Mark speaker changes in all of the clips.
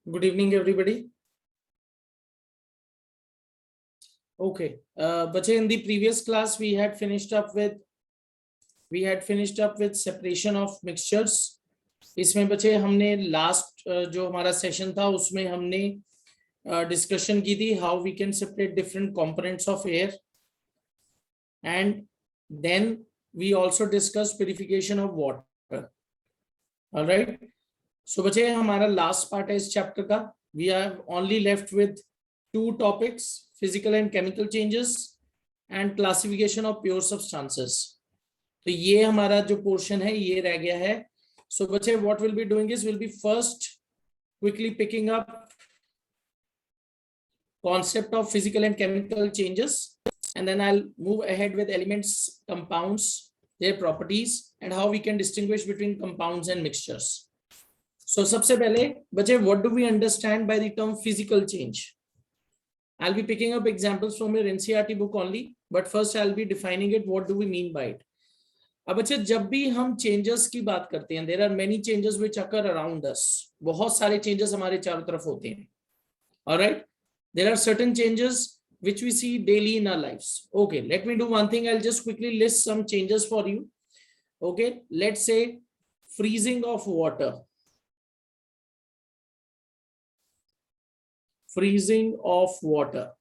Speaker 1: Good evening, everybody. Okay, but in the previous class we had finished up with separation of mixtures. इसमें बच्चे हमने last जो हमारा session था उसमें हमने डिस्कशन की थी how we can separate different components of air and then we also discuss purification of water. Alright, so बच्चे हमारा लास्ट पार्ट है इस चैप्टर का. We have only left with two topics, physical and chemical changes and classification of pure substances. तो ये हमारा जो portion है ये रह गया है. So बच्चे what we'll be doing is we'll be first quickly picking up concept of physical and chemical changes, and then I'll move ahead with elements, compounds, their properties, and how we can distinguish between compounds and mixtures. So सबसे पहले बच्चे what do we understand by the term physical change? I'll be picking up examples from your NCERT book only, but first I'll be defining it. What do we mean by it? अब अच्छा, जब भी हम changes की बात करते हैं, there are many changes which occur around us. बहुत सारे changes हमारे चारों तरफ होते हैं. All right, there are certain changes which we see daily in our lives. Okay, let me do one thing. I'll just quickly list some changes for you. Okay, let's say freezing of water. Freezing of water.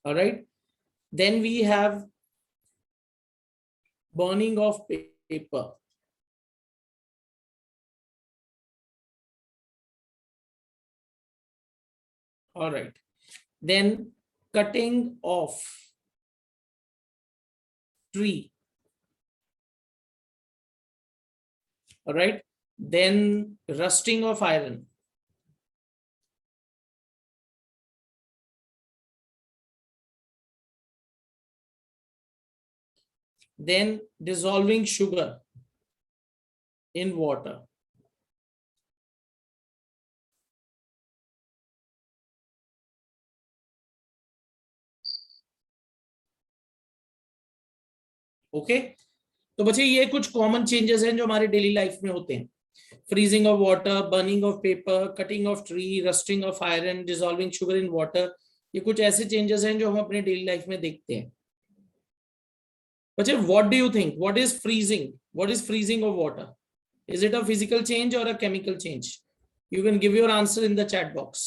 Speaker 1: All right, then we have burning of paper. All right, then cutting of tree. All right, then rusting of iron. Then dissolving sugar in water. Okay, तो बच्चे ये कुछ common changes हैं जो हमारे daily life में होते हैं. Freezing of water, burning of paper, cutting of tree, rusting of iron, dissolving sugar in water. ये कुछ ऐसे चेंजेस हैं जो हम अपने डेली लाइफ में देखते हैं. बच्चे what do you think, what is freezing? What is freezing of water? Is it a physical change or a chemical change? You can give your answer in the chat box.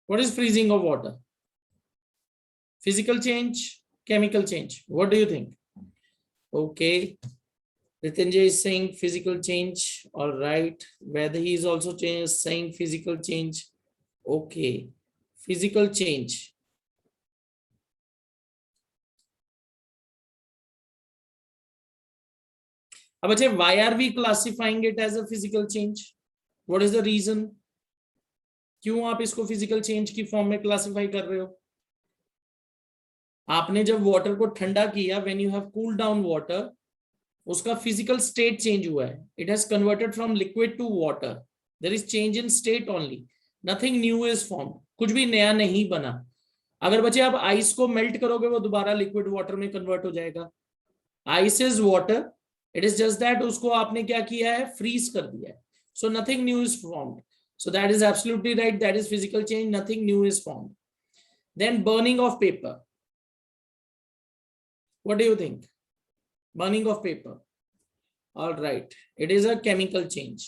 Speaker 1: What is freezing of water? Physical change, chemical change? What do you think? Okay, Ritinjay is saying physical change. All right, whether he is also saying physical change. Okay, physical change. अब अच्छा, why are we classifying it as a physical change? What is the reason? क्यों आप इसको physical change की form में classify कर रहे हो? आपने जब वाटर को ठंडा किया, when you have cooled down water, उसका physical state change हुआ है. It has converted from liquid to water. There is change in state only. Nothing new is formed. कुछ भी नया नहीं बना. अगर बच्चे आप आइस को मेल्ट करोगे वो दोबारा लिक्विड वाटर में कन्वर्ट हो जाएगा. Ice is water. It is just that उसको आपने क्या किया है, फ्रीज कर दिया है. So nothing new is formed. So that is absolutely right. That is physical change. Nothing new is formed. Then burning of paper. What do you think? Burning of paper. All right. It is a chemical change.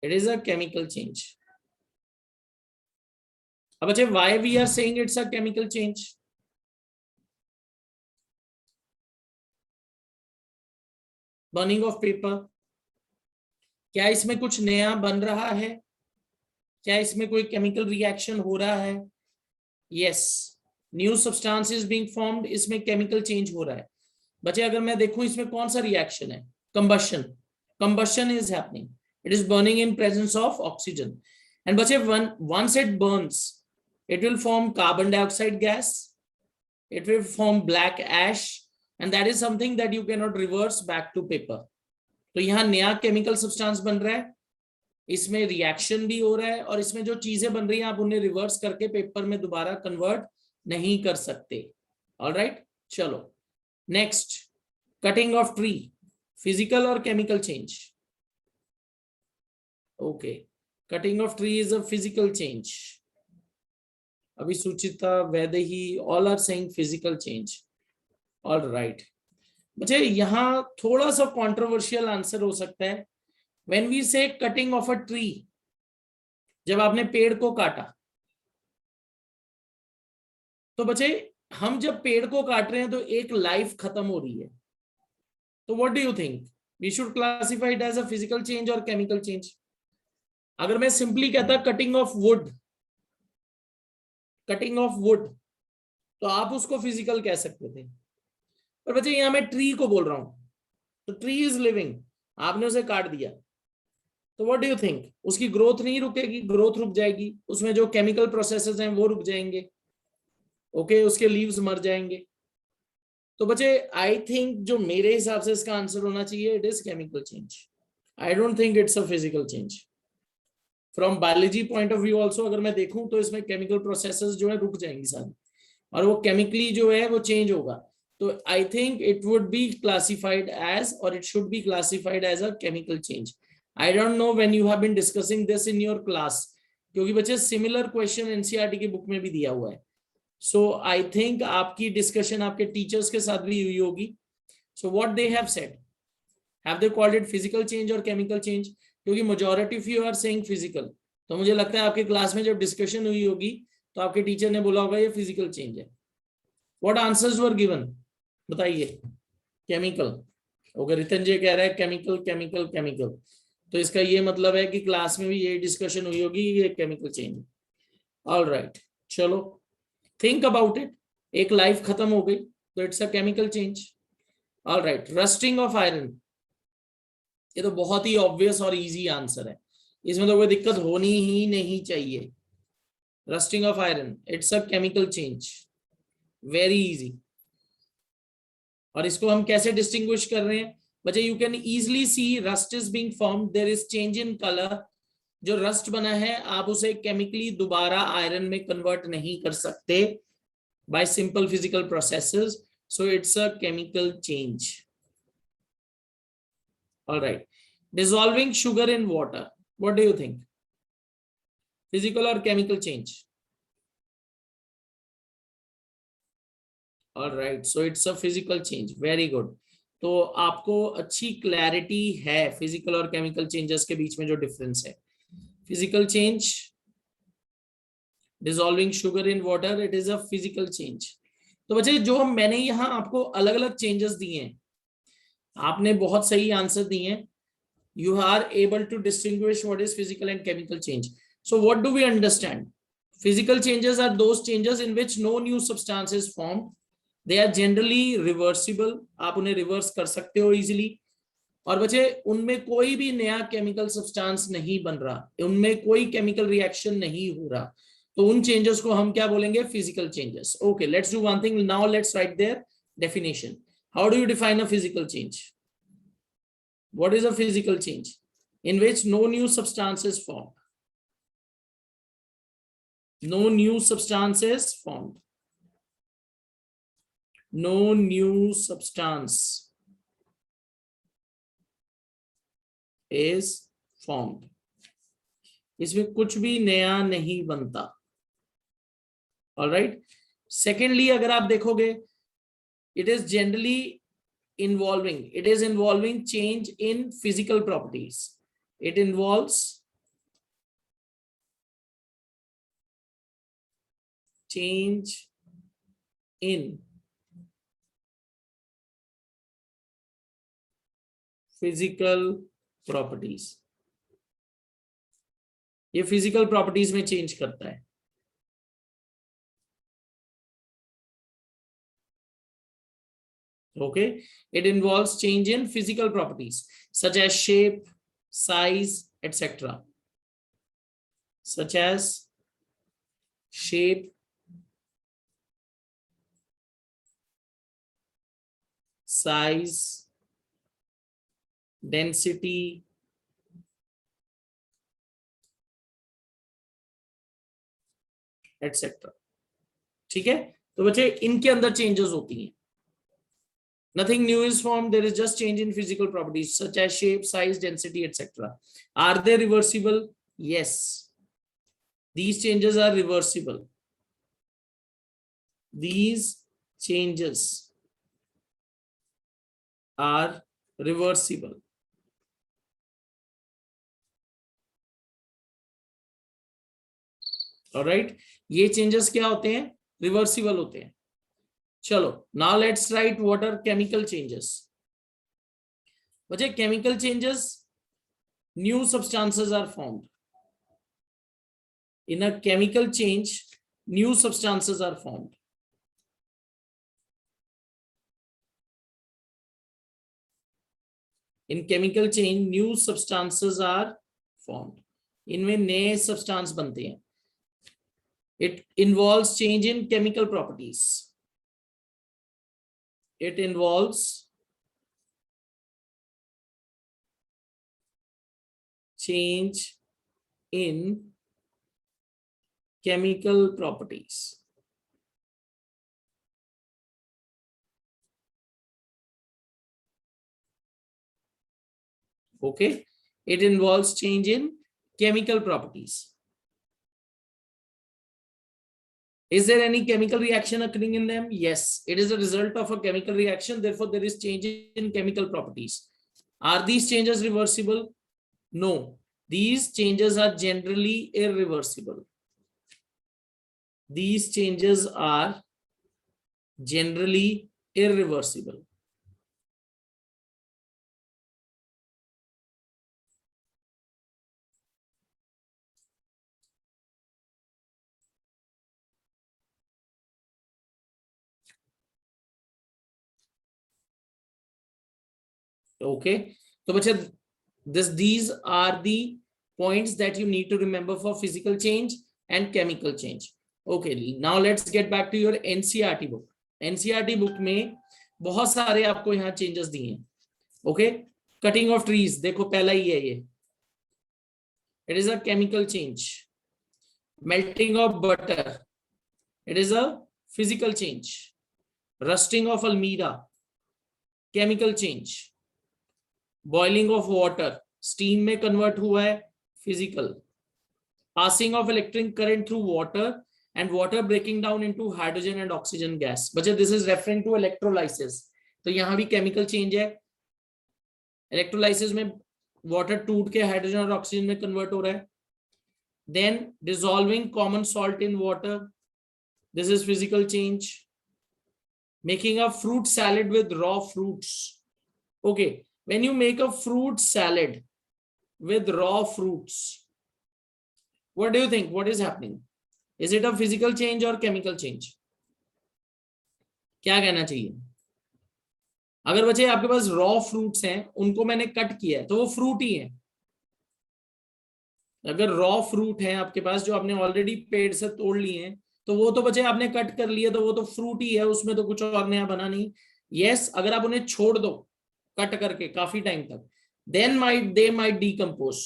Speaker 1: It is a chemical change. अब अच्छा, why we are saying it's a chemical change? Burning of paper, क्या इसमें कुछ नया बन रहा है? क्या इसमें कोई केमिकल रिएक्शन हो रहा है? Yes, new substance is being formed. इसमें केमिकल चेंज हो रहा है. बच्चे अगर मैं देखूं इसमें कौन सा रिएक्शन है? Combustion. Combustion is happening. It is burning in presence of oxygen. And बच्चे once it burns, it will form carbon dioxide gas, it will form black ash, and that is something that you cannot reverse back to paper. तो यहाँ नया chemical substance बन रहा है, इसमें reaction भी हो रहा है, और इसमें जो चीजें बन रही हैं आप उन्हें रिवर्स करके पेपर में दोबारा कन्वर्ट नहीं कर सकते. ऑलराइट, चलो next, cutting of tree. Physical और chemical change. Okay, cutting of tree is a physical change. अभी Suchita, Vaidehi, all are saying physical change. All right. मुझे यहाँ थोड़ा सा कंट्रोवर्शियल आंसर हो सकता है. When we say cutting of a tree, जब आपने पेड़ को काटा, तो बच्चे हम जब पेड़ को काट रहे हैं तो एक लाइफ खत्म हो रही है. तो what do you think, we should classify it as a physical change और केमिकल चेंज? अगर मैं सिंपली कहता cutting of wood, cutting of wood, तो आप उसको फिजिकल कह सकते थे. पर बच्चे यहां मैं ट्री को बोल रहा हूं, तो ट्री इज लिविंग, आपने उसे काट दिया, तो व्हाट डू यू थिंक, उसकी ग्रोथ नहीं रुकेगी? ग्रोथ रुक जाएगी, उसमें जो केमिकल प्रोसेसेस हैं वो रुक जाएंगे. ओके, उसके लीव्स मर जाएंगे. तो बच्चे आई थिंक जो मेरे हिसाब से इसका आंसर होना चाहिए, it is chemical change. I don't think it's a physical change. From biology point of view also अगर मैं देखूं तो इसमें केमिकल प्रोसेसेस जो है रुक जाएंगी सारी, और वो केमिकली जो है वो चेंज होगा. तो I think it would be classified as, और it should be classified as a chemical change. I don't know when you have been discussing this in your class, क्योंकि बच्चे सिमिलर क्वेश्चन एनसीईआरटी की book में भी दिया हुआ है. So I think आपकी डिस्कशन आपके टीचर्स के साथ भी हुई होगी. So what they have said, have they called it physical change और केमिकल चेंज? क्योंकि majority of you are saying physical, तो मुझे लगता है आपके क्लास में जब डिस्कशन हुई होगी तो आपके टीचर ने बोला होगा ये फिजिकल चेंज है. व्हाट आंसर्स वर गिवन, बताइए. केमिकल. ओके, रितंजय कह रहा है केमिकल केमिकल केमिकल, तो इसका ये मतलब है कि क्लास में भी ये डिस्कशन हुई होगी, ये केमिकल चेंज. ऑल राइट, चलो थिंक अबाउट इट. एक लाइफ खत्म हो गई तो it's a chemical change. All right, rusting of iron, ये तो बहुत ही ऑब्वियस और इजी आंसर है, इसमें तो कोई दिक्कत होनी ही नहीं चाहिए. Rusting of iron, it's a chemical change, very easy. और इसको हम कैसे डिस्टिंग्विश कर रहे हैं बच्चे? You can easily C rust is being formed, there is change in colour. जो रस्ट बना है आप उसे केमिकली दोबारा आयरन में कन्वर्ट नहीं कर सकते bye simple physical processes, so it's a chemical change. All right. Dissolving sugar in water. What do you think? Physical or chemical change? All right. So it's a physical change. Very good. तो आपको अच्छी clarity है physical और chemical changes के बीच में जो difference है. Physical change, dissolving sugar in water, it is a physical change. तो बच्चे जो मैंने यहाँ आपको अलग अलग चेंजेस दिए हैं, आपने बहुत सही आंसर दिए हैं. You are able to distinguish what is physical and chemical change. So what do we understand? Physical changes are those changes in which no new substance is formed. They are generally reversible. आप उन्हें reverse कर सकते हो easily. और बच्चे उनमें कोई भी नया केमिकल सब्सटेंस नहीं बन रहा, उनमें कोई केमिकल रिएक्शन नहीं हो रहा, तो उन चेंजेस को हम क्या बोलेंगे? Physical changes. Okay, let's do one thing now, let's right their definition. How do you define a physical change? What is a physical change? In which no new substance is formed. No new substance is formed. No new substance is formed. इसमें कुछ भी नया नहीं बनता. All right. Secondly, अगर आप देखोगे, it is generally involving change in physical properties. It involves change in physical properties. ये फिजिकल प्रॉपर्टीज में चेंज करता है. Okay, it involves change in physical properties such as shape, size, etc. Such as shape, size, density, etc. ठीक है, तो बच्चे इनके अंदर चेंजेस होती हैं. Nothing new is formed. There is just change in physical properties such as shape, size, density, etc. Are they reversible? Yes. These changes are reversible. These changes are reversible. Alright, ये changes क्या होते हैं? Reversible होते हैं. चलो, now let's write what are chemical changes. बच्चे, chemical changes, new substances are formed. In a chemical change, new substances are formed. In chemical change new substances are formed. इनमें नए सब्सटेंस बनते हैं. It involves change in chemical properties. It involves change in chemical properties. Okay, it involves change in chemical properties. Is there any chemical reaction occurring in them? Yes, it is a result of a chemical reaction. Therefore, there is change in chemical properties. Are these changes reversible? No, these changes are generally irreversible. These changes are generally irreversible. Okay, so bachcha, these are the points that you need to remember for physical change and chemical change. Okay, now let's get back to your NCERT book. NCERT book में बहुत सारे आपको यहाँ changes दिए हैं. Okay, cutting of trees, देखो पहला ही है ये. It is a chemical change. Melting of butter, it is a physical change. Rusting of almirah, chemical change. Boiling of water, steam में convert हुआ है, physical. Passing of electric current through water and water breaking down into hydrogen and oxygen gas. बच्चे, this is referring to electrolysis. तो यहाँ भी chemical change है. Electrolysis में water टूट के hydrogen और oxygen में convert हो रहा है. Then dissolving common salt in water. This is physical change. Making a fruit salad with raw fruits. Okay. When you make a fruit salad with raw fruits, what do you think? What is happening? Is it a physical change or chemical change? क्या कहना चाहिए? अगर बच्चे आपके पास raw fruits हैं, उनको मैंने cut किया है, तो वो फ्रूट ही है. अगर raw fruit है आपके पास जो आपने ऑलरेडी पेड़ से तोड़ लिए हैं, तो वो तो बच्चे आपने कट कर लिए, तो वो तो फ्रूट ही है, उसमें तो कुछ और नया बना नहीं. Yes, अगर आप उन्हें छोड़ दो कट करके काफी टाइम तक, then they might decompose.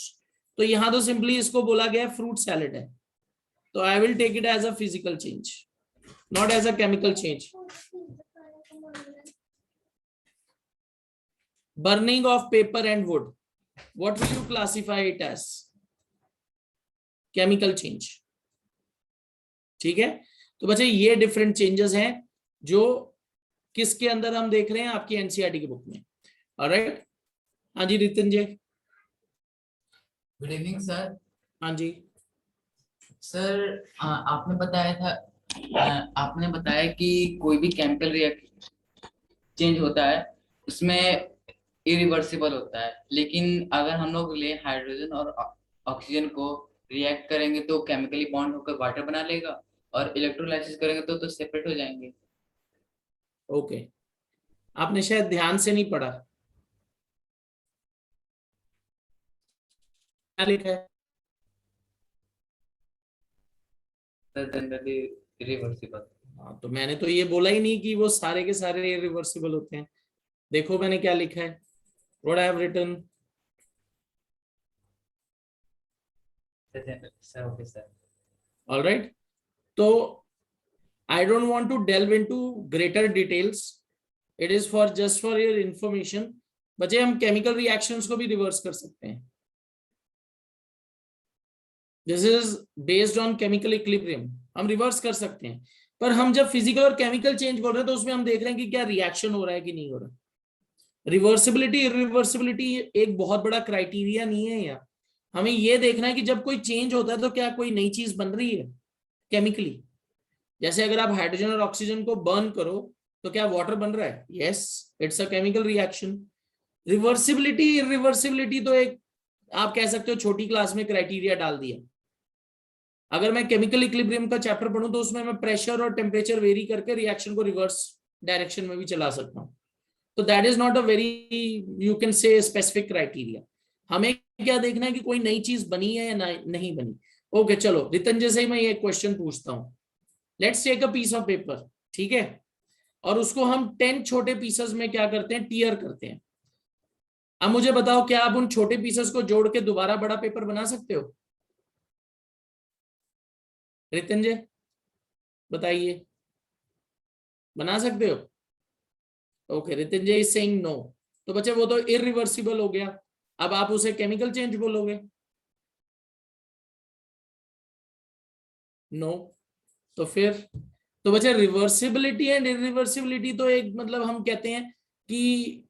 Speaker 1: तो यहां तो सिंपली इसको बोला गया फ्रूट सैलेड है, तो I will take it as a physical change, not as a chemical change. Burning of paper and wood, what will you classify it as? Chemical change. ठीक है, तो बच्चे ये डिफरेंट चेंजेस हैं जो किसके अंदर हम देख रहे हैं, आपकी एनसीईआरटी की बुक में. ऑलराइट, हाँ जी Ritin ji.
Speaker 2: Good evening sir.
Speaker 1: हाँ जी
Speaker 2: सर, आपने बताया कि कोई भी केमिकल रिएक्शन चेंज होता है उसमें इरिवर्सिबल होता है, लेकिन अगर हम लोग ले हाइड्रोजन और ऑक्सीजन को रिएक्ट करेंगे तो केमिकली बॉन्ड होकर वाटर बना लेगा, और इलेक्ट्रोलाइसिस करेंगे तो सेपरेट हो जाएंगे.
Speaker 1: ओके, आपने शायद ध्यान से नहीं पढ़ा. क्या लिखा है?
Speaker 2: Generally irreversible.
Speaker 1: हाँ, तो मैंने तो ये बोला ही नहीं कि वो सारे के सारे इरिवर्सिबल होते हैं. देखो मैंने क्या लिखा है, what I have written.
Speaker 2: Okay sir.
Speaker 1: Alright, तो I don't want to delve into greater details. It is for just for your information. बच्चे हम केमिकल रिएक्शंस को भी रिवर्स कर सकते हैं। This is based on chemical equilibrium, हम reverse कर सकते हैं। पर हम जब फिजिकल और केमिकल चेंज बोल रहे हैं तो उसमें हम देख रहे हैं कि क्या रिएक्शन हो रहा है कि नहीं हो रहा। रिवर्सिबिलिटी इरिवर्सिबिलिटी एक बहुत बड़ा क्राइटेरिया नहीं है यहाँ। हमें यह देखना है कि जब कोई चेंज होता है तो क्या कोई नई चीज बन रही है केमिकली। जैसे अगर आप हाइड्रोजन और ऑक्सीजन को बर्न करो तो क्या वाटर बन रहा है? Yes, it's a chemical reaction. Reversibility irreversibility तो एक आप कह सकते हो छोटी क्लास में क्राइटेरिया डाल दिया। अगर मैं केमिकल इक्विलिब्रियम का चैप्टर पढ़ूं तो उसमें मैं प्रेशर और टेम्परेचर वेरी करके रिएक्शन को रिवर्स डायरेक्शन में भी चला सकता हूं। तो that is not a very you can say specific criteria. हमें क्या देखना है कि कोई नई चीज बनी है या नहीं बनी। ओके चलो रितंजय से ही मैं ये क्वेश्चन पूछता हूं। Let's take a piece of paper, ठीक है, और उसको हम 10 छोटे पीसेस में क्या करते हैं, टीयर करते हैं। अब मुझे बताओ क्या आप उन छोटे पीसेस को जोड़ के दोबारा बड़ा पेपर बना सकते हो? रितंजय बताइए, बना सकते हो? Okay, Ritanjay is saying no. तो बच्चे वो तो इरिवर्सिबल हो गया। अब आप उसे केमिकल चेंज बोलोगे? नो। तो फिर तो बच्चे रिवर्सिबिलिटी एंड इरिवर्सिबिलिटी तो एक मतलब हम कहते हैं कि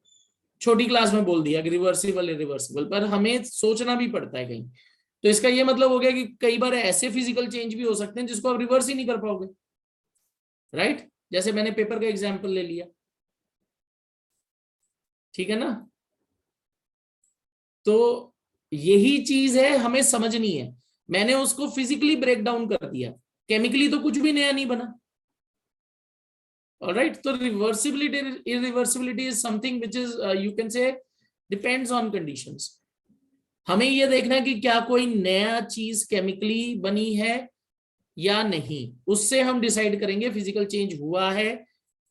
Speaker 1: छोटी क्लास में बोल दिया कि रिवर्सिबल इरिवर्सिबल, पर हमें सोचना भी पड़ता है कहीं। तो इसका ये मतलब हो गया कि कई बार ऐसे फिजिकल चेंज भी हो सकते हैं जिसको आप रिवर्स ही नहीं कर पाओगे, राइट? जैसे मैंने पेपर का एग्जांपल ले लिया, ठीक है ना? तो यही चीज है हमें समझनी है। मैंने उसको फिजिकली ब्रेक डाउन कर दिया, केमिकली तो कुछ भी नया नहीं बना। ऑलराइट, तो reversibility irreversibility is something which is you can say depends on conditions. हमें यह देखना है कि क्या कोई नया चीज केमिकली बनी है या नहीं, उससे हम डिसाइड करेंगे फिजिकल चेंज हुआ है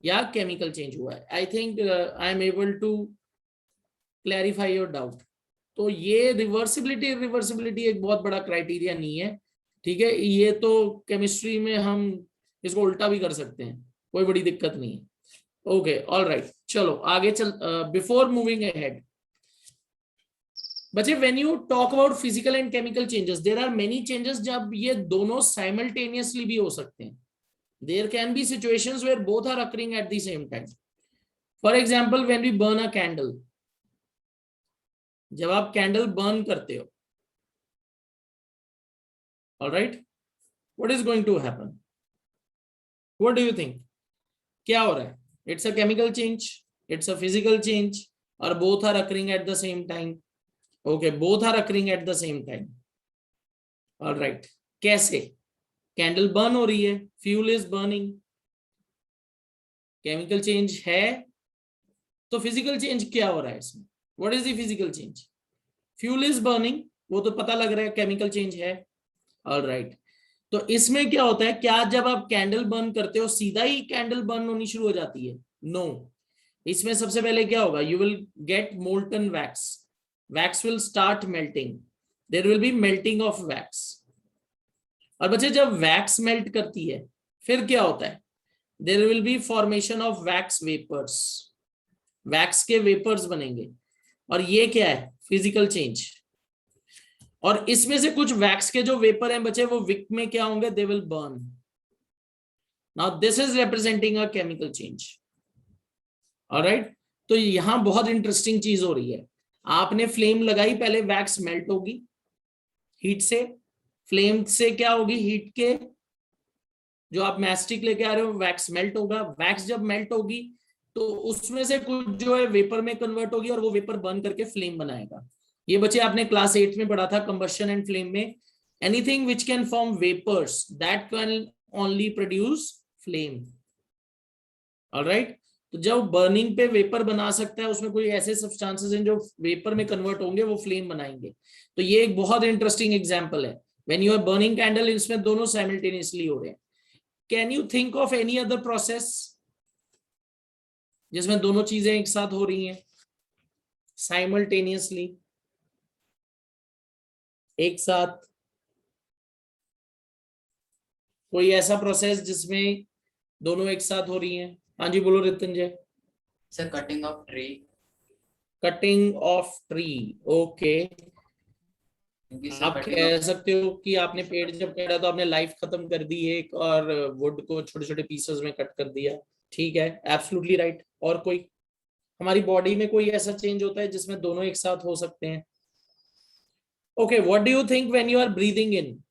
Speaker 1: या केमिकल चेंज हुआ है। I think I am able to clarify your doubt. तो ये रिवर्सिबिलिटी रिवर्सिबिलिटी एक बहुत बड़ा क्राइटेरिया नहीं है, ठीक है? ये तो केमिस्ट्री में हम इसको उल्टा भी कर सकते हैं, कोई बड़ी दिक्कत नहीं है। ओके ऑल राइट, चलो आगे चल। बिफोर मूविंग अहेड बच्चे, when you talk about physical and chemical changes there are many changes जब ये दोनों साइमल्टेनियसली भी हो सकते हैं। There can be situations where both are occurring at the same time. For example when we burn a candle, जब आप candle burn करते हो, alright, what is going to happen? What do you think क्या हो रहा है? It's a chemical change, it's a physical change, और both are occurring at the same time. Okay, both are occurring at the same time. Alright, कैसे? Candle burn हो रही है, fuel is burning, chemical change है। तो physical change क्या हो रहा है इसमें? What is the physical change? Fuel is burning, वो तो पता लग रहा है केमिकल चेंज है। ऑलराइट, तो इसमें क्या होता है, क्या जब आप कैंडल बर्न करते हो सीधा ही कैंडल बर्न होनी शुरू हो जाती है? नो। इसमें सबसे पहले क्या होगा, you will get molten wax, wax will start melting, there will be melting of wax. और बच्चे जब वैक्स मेल्ट करती है फिर क्या होता है? There will be formation of wax vapours, wax के वेपर्स बनेंगे। और ये क्या है? Physical change. और इसमें से कुछ वैक्स के जो वेपर हैं बचे वो विक में क्या होंगे? They will burn. Now this is representing a chemical change. Alright, तो यहां बहुत इंटरेस्टिंग चीज हो रही है। आपने फ्लेम लगाई, पहले वैक्स मेल्ट होगी हीट से। फ्लेम से क्या होगी? हीट के जो आप मैस्टिक लेके आ रहे हो वैक्स मेल्ट होगा। वैक्स जब मेल्ट होगी तो उसमें से कुछ जो है वेपर में कन्वर्ट होगी और वो वेपर बर्न करके फ्लेम बनाएगा। ये बच्चे आपने क्लास 8 में पढ़ा था कंबशन एंड फ्लेम में। Anything which can form vapours that can only produce flame. Alright, तो जब बर्निंग पे वेपर बना सकता है उसमें कोई ऐसे सब्सटेंसेस हैं जो वेपर में कन्वर्ट होंगे, वो फ्लेम बनाएंगे। तो ये एक बहुत इंटरेस्टिंग एग्जांपल है। When you are burning candle, इसमें दोनों साइमल्टेनियसली हो रहे हैं। Can you think of any other process जिसमें दोनों चीजें एक साथ हो रही हैं साइमल्टेनियसली, एक साथ? कोई ऐसा प्रोसेस जिसमें दोनों एक साथ हो रही हैं? हाँ जी बोलो Ritanjay.
Speaker 2: Sir cutting of tree,
Speaker 1: cutting of tree, okay.
Speaker 2: क्योंकि सर
Speaker 1: आप
Speaker 2: कटिंग
Speaker 1: कह
Speaker 2: ऑफ,
Speaker 1: सकते हो कि आपने पेड़ जब काटा तो आपने लाइफ खत्म कर दी एक, और वुड को छोटे छोटे पीसेस में कट कर दिया। ठीक है, एब्सोल्युटली राइट। और कोई, हमारी बॉडी में कोई ऐसा चेंज होता है जिसमें दोनों एक साथ हो सकते हैं? Okay, what do you think when you are breathing in?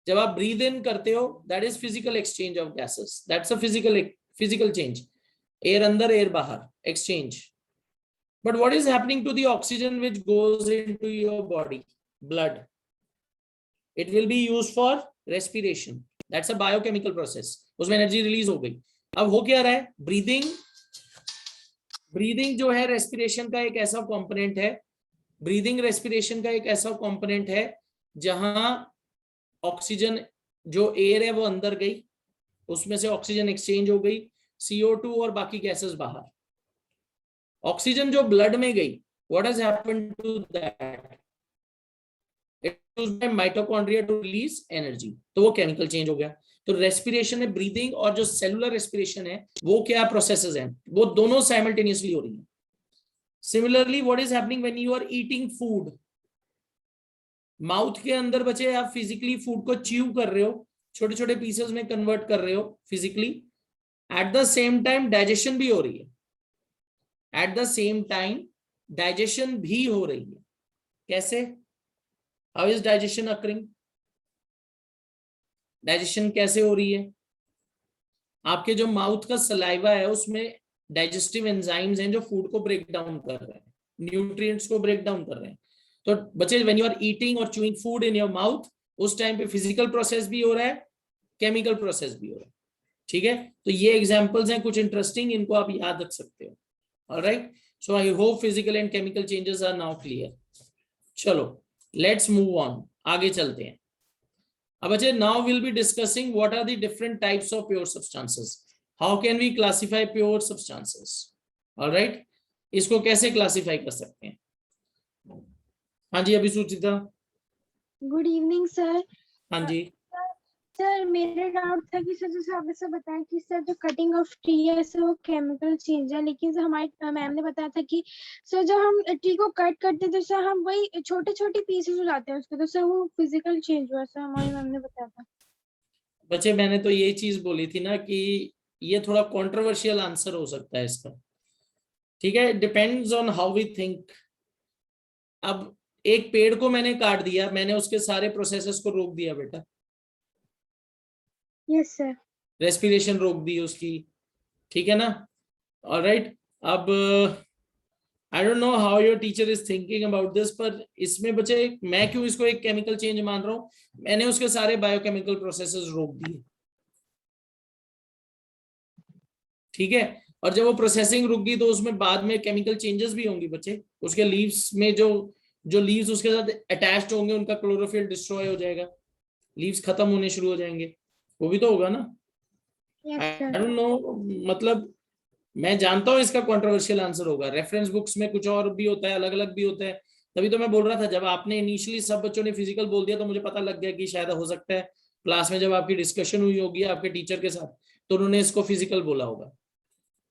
Speaker 1: जब आप ब्रीद इन करते हो, that is physical exchange of gases, that's a physical change. Air अंदर, एयर बाहर, exchange. But what is happening to the oxygen which goes into your body, blood? It will be used for respiration, that's a biochemical process. उसमें energy release हो गई। अब हो क्या रहा है? ब्रीदिंग, ब्रीदिंग जो है रेस्पिरेशन का एक ऐसा कंपोनेंट है, ब्रीदिंग रेस्पिरेशन का एक ऐसा कंपोनेंट है जहां ऑक्सीजन, जो एयर है वो अंदर गई, उसमें से ऑक्सीजन एक्सचेंज हो गई, CO2 और बाकी गैसेस बाहर। ऑक्सीजन जो ब्लड में गई, what has happened to that? It used by mitochondria to release energy, तो वो केमिकल चेंज हो गया। तो रेस्पिरेशन है, ब्रीदिंग और जो सेलुलर रेस्पिरेशन है, वो क्या प्रोसेसेस हैं? वो दोनों साइमल्टेनियसली हो रही हैं। Similarly what is happening when you are eating food? Mouth के अंदर बचे, आप फिजिकली फूड को च्यू कर रहे हो, छोटे छोटे पीसेस में कन्वर्ट कर रहे हो physically, eight the same time digestion भी हो रही है। Eight the same time digestion भी हो रही है। कैसे? How is digestion occurring? Digestion कैसे हो रही है? आपके जो माउथ का सलाइवा है उसमें डाइजेस्टिव एंजाइम्स हैं जो फूड को ब्रेक डाउन कर रहे हैं, न्यूट्रिएंट्स को ब्रेक डाउन कर रहे हैं। तो बच्चे, व्हेन यू आर ईटिंग और chewing food in your mouth, उस टाइम पे फिजिकल प्रोसेस भी हो रहा है, केमिकल प्रोसेस भी हो रहा है। ठीक है, तो ये एग्जांपल्स हैं कुछ इंटरेस्टिंग, इनको आप याद रख सकते हो। Alright, so I hope physical and chemical changes are now clear. चलो, लेट्स मूव ऑन, आगे चलते हैं। अब बच्चे, now will be discussing what are the different types of pure substances, how can we classify pure substances. Alright, इसको कैसे classify कर सकते हैं? हाँ जी, अभी सुचिता।
Speaker 3: Good evening sir.
Speaker 1: हाँ जी।
Speaker 3: सर मेरा डाउट था कि सर जैसे आपने सर बताया कि सर जो कटिंग ऑफ ट्री है सर वो केमिकल चेंज है, लेकिन सर हमारे मैम ने बताया था कि सर जब हम ट्री को कट करते हैं तो सर हम वही छोटे छोटे पीसेस हो जाते हैं उसके, तो सर वो फिजिकल चेंज हुआ सर, हमारी मैम ने बताया था।
Speaker 1: बच्चे, मैंने तो यही चीज बोली थी ना कि ये थोड़ा कंट्रोवर्शियल आंसर हो सकता है इसका। ठीक है, depends on how we think. अब एक पेड़ को मैंने काट दिया, मैंने उसके सारे प्रोसेसेस को रोक दिया बेटा।
Speaker 3: Yes sir.
Speaker 1: रेस्पिरेशन रोक दी उसकी, ठीक है ना? ऑलराइट, अब आई don't know how your teacher is thinking about this, पर इसमें बच्चे मैं क्यों इसको एक केमिकल चेंज मान रहा हूं? मैंने उसके सारे बायोकेमिकल प्रोसेसेस रोक दिए। ठीक है, और जब वो प्रोसेसिंग रुक गई तो उसमें बाद में केमिकल चेंजेस भी होंगी बच्चे। उसके लीव्स में जो जो लीव्स उसके साथ अटैच्ड होंगे उनका क्लोरोफिल डिस्ट्रॉय हो जाएगा, लीव्स खत्म होने शुरू हो जाएंगे, वो भी तो होगा ना?
Speaker 3: Yes
Speaker 1: I
Speaker 3: sir.
Speaker 1: Don't know, मतलब मैं जानता हूं इसका कंट्रोवर्शियल आंसर होगा, रेफरेंस बुक्स में कुछ और भी होता है, अलग अलग भी होता है। तभी तो मैं बोल रहा था, जब आपने इनिशियली सब बच्चों ने फिजिकल बोल दिया तो मुझे पता लग गया कि शायद हो सकता है क्लास में जब आपकी डिस्कशन हुई होगी आपके टीचर के साथ तो उन्होंने इसको फिजिकल बोला होगा।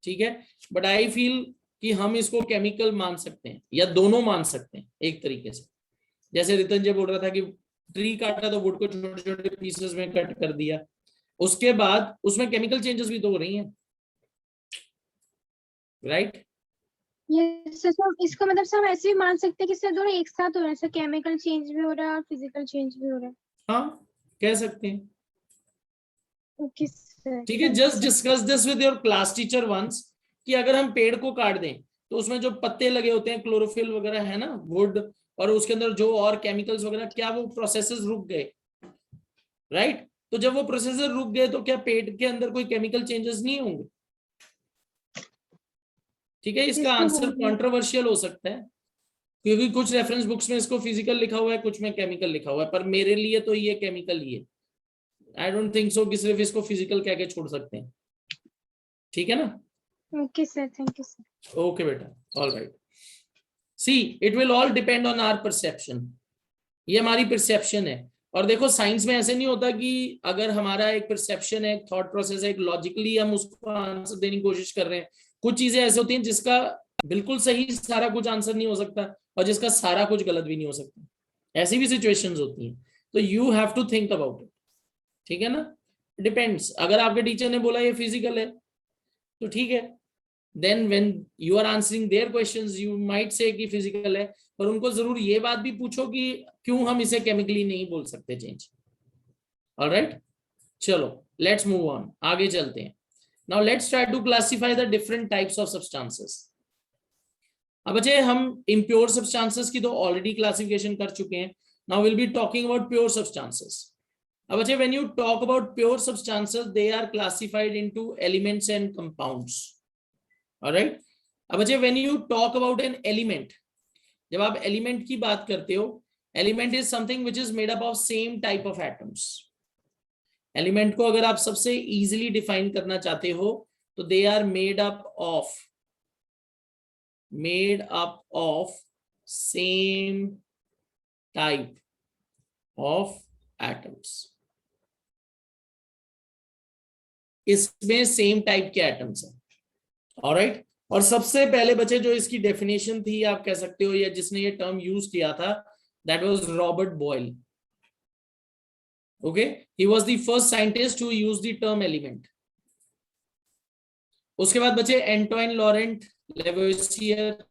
Speaker 1: ठीक है, बट आई फील कि हम इसको केमिकल मान सकते हैं या दोनों मान सकते हैं एक तरीके से। जैसे रितंजय बोल रहा था कि ट्री काटा तो वुड को छोटे छोटे पीसेस में कट कर दिया, उसके बाद उसमें केमिकल चेंजेस भी तो हो रही हैं, राइट?
Speaker 3: यस सर, तो इसका मतलब सर हम ऐसे भी मान सकते हैं कि सर दोनों एक साथ हो रहे हैं, सर केमिकल चेंज भी हो रहा है और फिजिकल चेंज भी हो रहा है।
Speaker 1: हाँ, कह सकते हैं।
Speaker 3: ओके सर,
Speaker 1: ठीक है,
Speaker 3: thank you
Speaker 1: just
Speaker 3: sir.
Speaker 1: Discuss this with your class teacher once, कि अगर हम पेड़ को काट दें तो उसमें जो पत्ते लगे होते हैं, क्लोरोफिल वगैरह है ना, वुड, और उसके अंदर जो और केमिकल्स वगैरह, क्या वो प्रोसेसेस रुक गए? राइट, तो जब वो प्रोसेसर रुक गए तो क्या पेड़ के अंदर कोई केमिकल चेंजेस नहीं होंगे? ठीक है, इसका आंसर कंट्रोवर्शियल हो सकता है क्योंकि कुछ रेफरेंस बुक्स में इसको फिजिकल लिखा हुआ है, कुछ में केमिकल लिखा हुआ है, पर मेरे लिए तो ये केमिकल ही है। आई डोंट थिंक सो कि सिर्फ इसको फिजिकल कह के छोड़ सकते हैं। ठीक है ना?
Speaker 3: Okay sir, thank you sir.
Speaker 1: Okay बेटा, all right. See, it will all depend on our perception. ये हमारी परसेप्शन है, और देखो साइंस में ऐसे नहीं होता कि अगर हमारा एक परसेप्शन है, एक थॉट प्रोसेस है, एक लॉजिकली हम उसको आंसर देने की कोशिश कर रहे हैं, कुछ चीजें ऐसे होती हैं जिसका बिल्कुल सही सारा कुछ आंसर नहीं हो सकता और जिसका सारा कुछ गलत भी नहीं हो सकता, ऐसी भी सिचुएशंस होती हैं। तो you have to think about it, ठीक है ना। डिपेंड्स, अगर आपके टीचर ने बोला ये फिजिकल है तो ठीक है, then when you are answering their questions you might say कि फिजिकल है, पर उनको जरूर ये बात भी पूछो कि क्यों हम इसे केमिकली नहीं बोल सकते चेंज। ऑलराइट, चलो लेट्स मूव ऑन, आगे चलते हैं। Now let's try to classify the different types of substances. अब बच्चे हम इम्प्योर सब्सटेंसेस की तो ऑलरेडी क्लासिफिकेशन कर चुके हैं। Now will be talking about pure substances. अब बच्चे when you talk about pure substances they are classified into elements and compounds. Alright, अब बच्चे when you talk about an element, जब आप एलिमेंट की बात करते हो, element is something which is made up of same type of atoms. Element को अगर आप सबसे इजीली डिफाइन करना चाहते हो तो they are made up of same type of atoms. इसमें सेम टाइप के एटम्स हैं। ऑलराइट, और सबसे पहले बच्चे जो इसकी डेफिनेशन थी आप कह सकते हो, या जिसने ये टर्म यूज किया था, that was Robert Boyle. Okay, he was the first scientist who used the term element. उसके बाद बच्चे एंटोइन लॉरेंट लेवोसियर,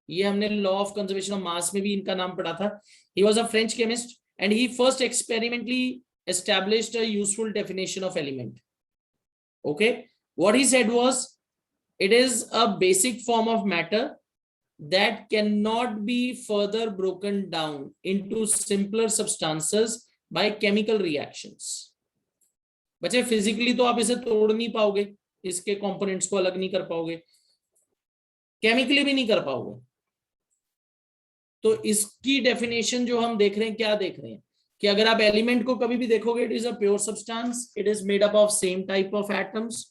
Speaker 1: ये हमने law of conservation of mass में भी इनका नाम पढ़ा था। He was a French chemist and he first experimentally established a useful definition of element. Okay, what he said was it is a basic form of matter that cannot be further broken down into simpler substances by chemical reactions. बच्चे physically तो आप इसे तोड़ नहीं पाओगे, इसके components को अलग नहीं कर पाओगे, केमिकली भी नहीं कर पाओगे। तो इसकी डेफिनेशन जो हम देख रहे हैं, क्या देख रहे हैं कि अगर आप एलिमेंट को कभी भी देखोगे, it is a pure substance, it is made up of same type of atoms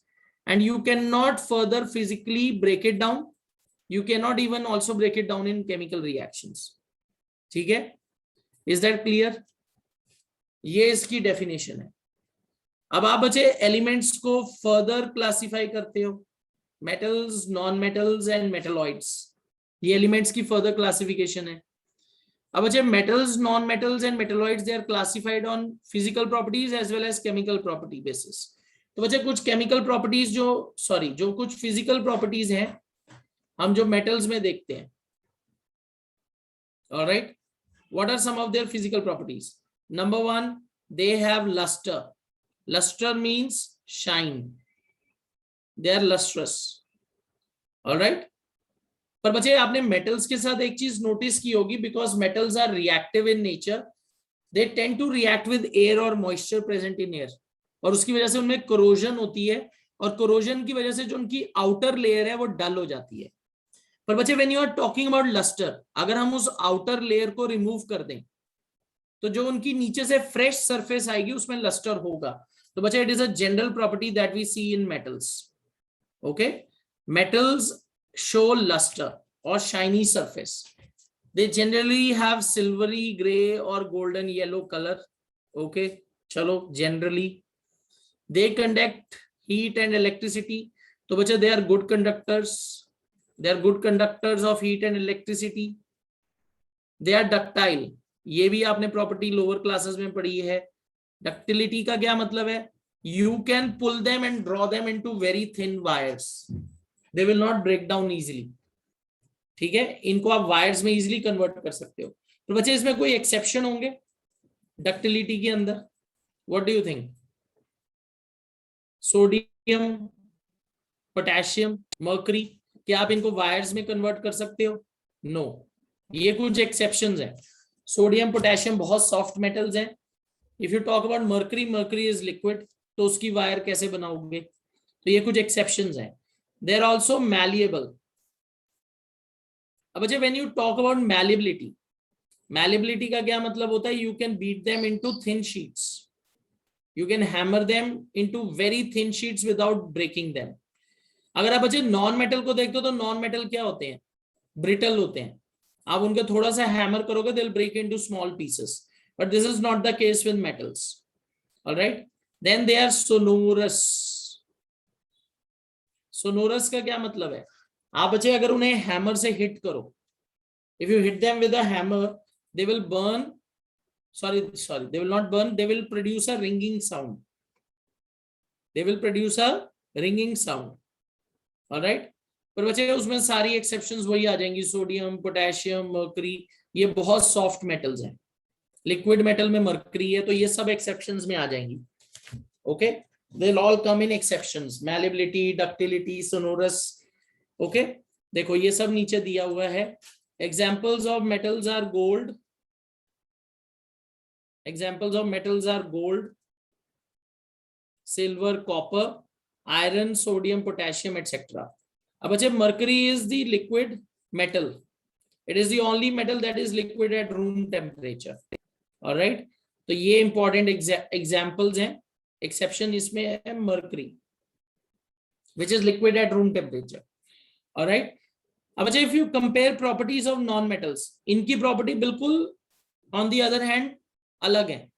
Speaker 1: and you cannot further physically break it down, you cannot even also break it down in chemical reactions. ठीक है, is that clear? ये इसकी definition है। अब आप बच्चे elements को further classify करते हो, metals, non metals and metalloids, ये एलिमेंट्स की फर्दर क्लासिफिकेशन है। अब बच्चे metals, non metals and metalloids they are classified on physical properties as well as chemical property basis. तो बच्चे कुछ केमिकल प्रॉपर्टीज जो कुछ फिजिकल प्रॉपर्टीज हैं हम जो मेटल्स में देखते हैं। Alright, what are some of their physical properties? Number 1, they have lustre. Lustre means shine, they are lustrous. Alright, पर बच्चे आपने मेटल्स के साथ एक चीज नोटिस की होगी, because metals are reactive in nature, they tend to react with air और मॉइस्चर प्रेजेंट इन एयर, और उसकी वजह से उनमें कोरोजन होती है, और कोरोजन की वजह से जो उनकी आउटर लेयर है वो डल हो जाती है। पर बच्चे when you are talking about lustre, अगर हम उस आउटर लेयर को रिमूव कर दें तो जो उनकी नीचे से फ्रेश सरफेस आएगी उसमें लस्टर होगा। तो बच्चे it is a general property that we see in metals. Okay, metals show lustre और shiny surface, they generally have silvery grey और गोल्डन येलो कलर। ओके, चलो generally they conduct heat and electricity, तो बच्चे they are good conductors, they are good conductors of heat and electricity, they are ductile, ये भी आपने property lower classes में पढ़ी है। डक्टिलिटी का क्या मतलब है? you can pull them and draw them into very thin wires, they will not break down easily। ठीक है, इनको आप वायर्स में इजीली कन्वर्ट कर सकते हो। तो बच्चे इसमें कोई एक्सेप्शन होंगे डक्टिलिटी के अंदर? What do you think? Sodium, potassium, mercury, क्या आप इनको वायर्स में कन्वर्ट कर सकते हो? नो, ये कुछ एक्सेप्शंस हैं। सोडियम, पोटेशियम बहुत सॉफ्ट मेटल्स हैं। If you talk about mercury, mercury is liquid, तो उसकी वायर कैसे बनाओगे? तो ये कुछ एक्सेप्शंस हैं। They are also malleable. अब अच्छा, when you talk about malleability, malleability का क्या मतलब होता है? You can beat them into thin sheets, you can hammer them into very thin sheets without breaking them। अगर आप बच्चे नॉन मेटल को देखते हो तो नॉन मेटल क्या होते हैं? ब्रिटल होते हैं। आप उनको थोड़ा सा हैमर करोगे, they'll break into small pieces। but this is not the case with metals. All right, then they are sonorous. Sonorous का क्या मतलब है? आप बच्चे अगर उन्हें हैमर से हिट करो, if you hit them with a hammer, they will burn, sorry, they will not burn, they will produce a ringing sound. They will produce a ringing sound. All right, पर बच्चे उसमें सारी exceptions वही आ जाएंगी, sodium, potassium, mercury, ये बहुत soft metals हैं. Liquid metal में मर्करी है, तो ये सब एक्सेप्शंस में आ जाएंगी. Okay, they'll all come in exceptions, malleability, ductility, sonorous. Okay, देखो ये सब नीचे दिया हुआ है. Examples of metals are gold. Examples of metals are gold, silver, copper, iron, sodium, potassium, etc. अब बच्चे mercury is the liquid metal. It is the only metal that is liquid at room temperature. All right, तो ये important examples हैं. Exception इसमें है mercury, which is liquid at room temperature. All right. अब अच्छा, if you compare properties of non-metals, इनकी property बिल्कुल on the other hand अलग है.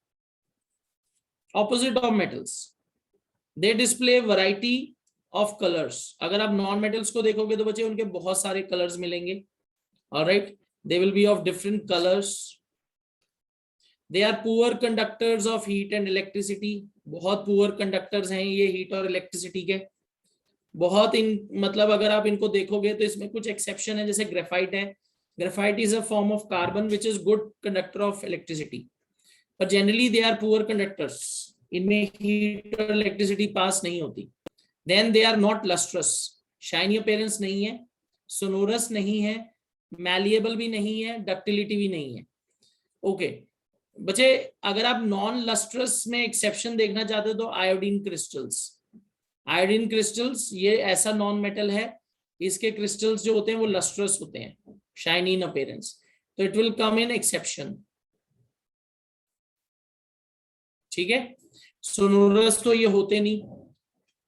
Speaker 1: Opposite of metals, they display variety of colors. अगर आप non-metals को देखोगे तो बच्चे उनके बहुत सारे colors मिलेंगे. All right, they will be of different colors. They are poor conductors of heat and electricity. बहुत poor conductors हैं ये heat और electricity के. बहुत मतलब अगर आप इनको देखोगे तो इसमें कुछ एक्सेप्शन है, जैसे ग्रेफाइट है. Graphite is a form of carbon which is good conductor of electricity, पर generally they are poor conductors. इनमें हीट और इलेक्ट्रिसिटी पास नहीं होती. Then they are not lustrous, shiny appearance नहीं है, सोनोरस नहीं है, मैलिएबल भी नहीं है, डक्टिलिटी भी नहीं है. ओके बच्चे, अगर आप नॉन लस्ट्रस में एक्सेप्शन देखना चाहते हो तो आयोडीन क्रिस्टल्स. आयोडीन क्रिस्टल्स ये ऐसा नॉन मेटल है, इसके क्रिस्टल्स जो होते हैं वो लस्ट्रस होते हैं, शाइनी इन अपीयरेंस, तो it will come in exception. ठीक है, सोनोरस तो ये होते नहीं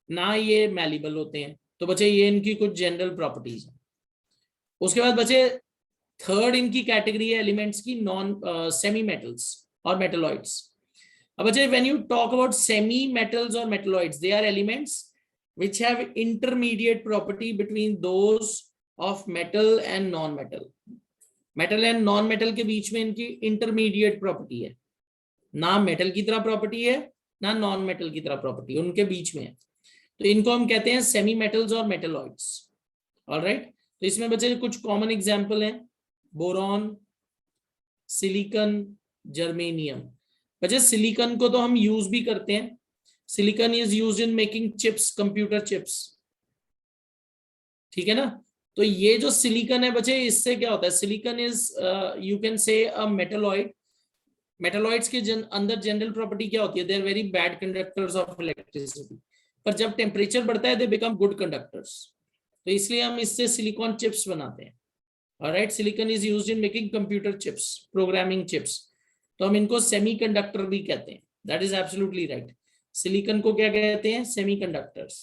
Speaker 1: ना, ये मैलिबल होते हैं. तो बच्चे ये इनकी कुछ जनरल प्रॉपर्टीज है. उसके बाद बच्चे थर्ड इनकी कैटेगरी है एलिमेंट्स की, नॉन सेमी मेटल्स और मेटलॉइड्स. अब बच्चे when you talk about semi metals or metalloids, they are elements which have intermediate property between those of metal and non-metal. metal and non-metal के बीच में इनकी intermediate property है, ना metal की तरह property है ना non-metal की तरह property, उनके बीच में है. तो इनको हम कहते हैं semi metals और metalloids. all right, तो इसमें बच्चे कुछ common example हैं, बोरॉन, सिलिकॉन, जर्मेनियम. बच्चे सिलिकॉन को तो हम यूज भी करते हैं. Silicon is used in making chips, computer chips. ठीक है ना. तो ये जो सिलिकॉन है बच्चे, इससे क्या होता है, silicon is you can say a metalloid. Metalloids के अंदर जनरल प्रॉपर्टी क्या होती है, they are very bad conductors of electricity, पर जब टेम्परेचर बढ़ता है दे बिकम गुड कंडक्टर्स. तो इसलिए हम इससे सिलिकॉन चिप्स बनाते हैं. Alright, silicon is used in making computer chips, programming chips. तो हम इनको सेमीकंडक्टर भी कहते हैं. That is absolutely right. Silicon को क्या कहते हैं, semiconductors.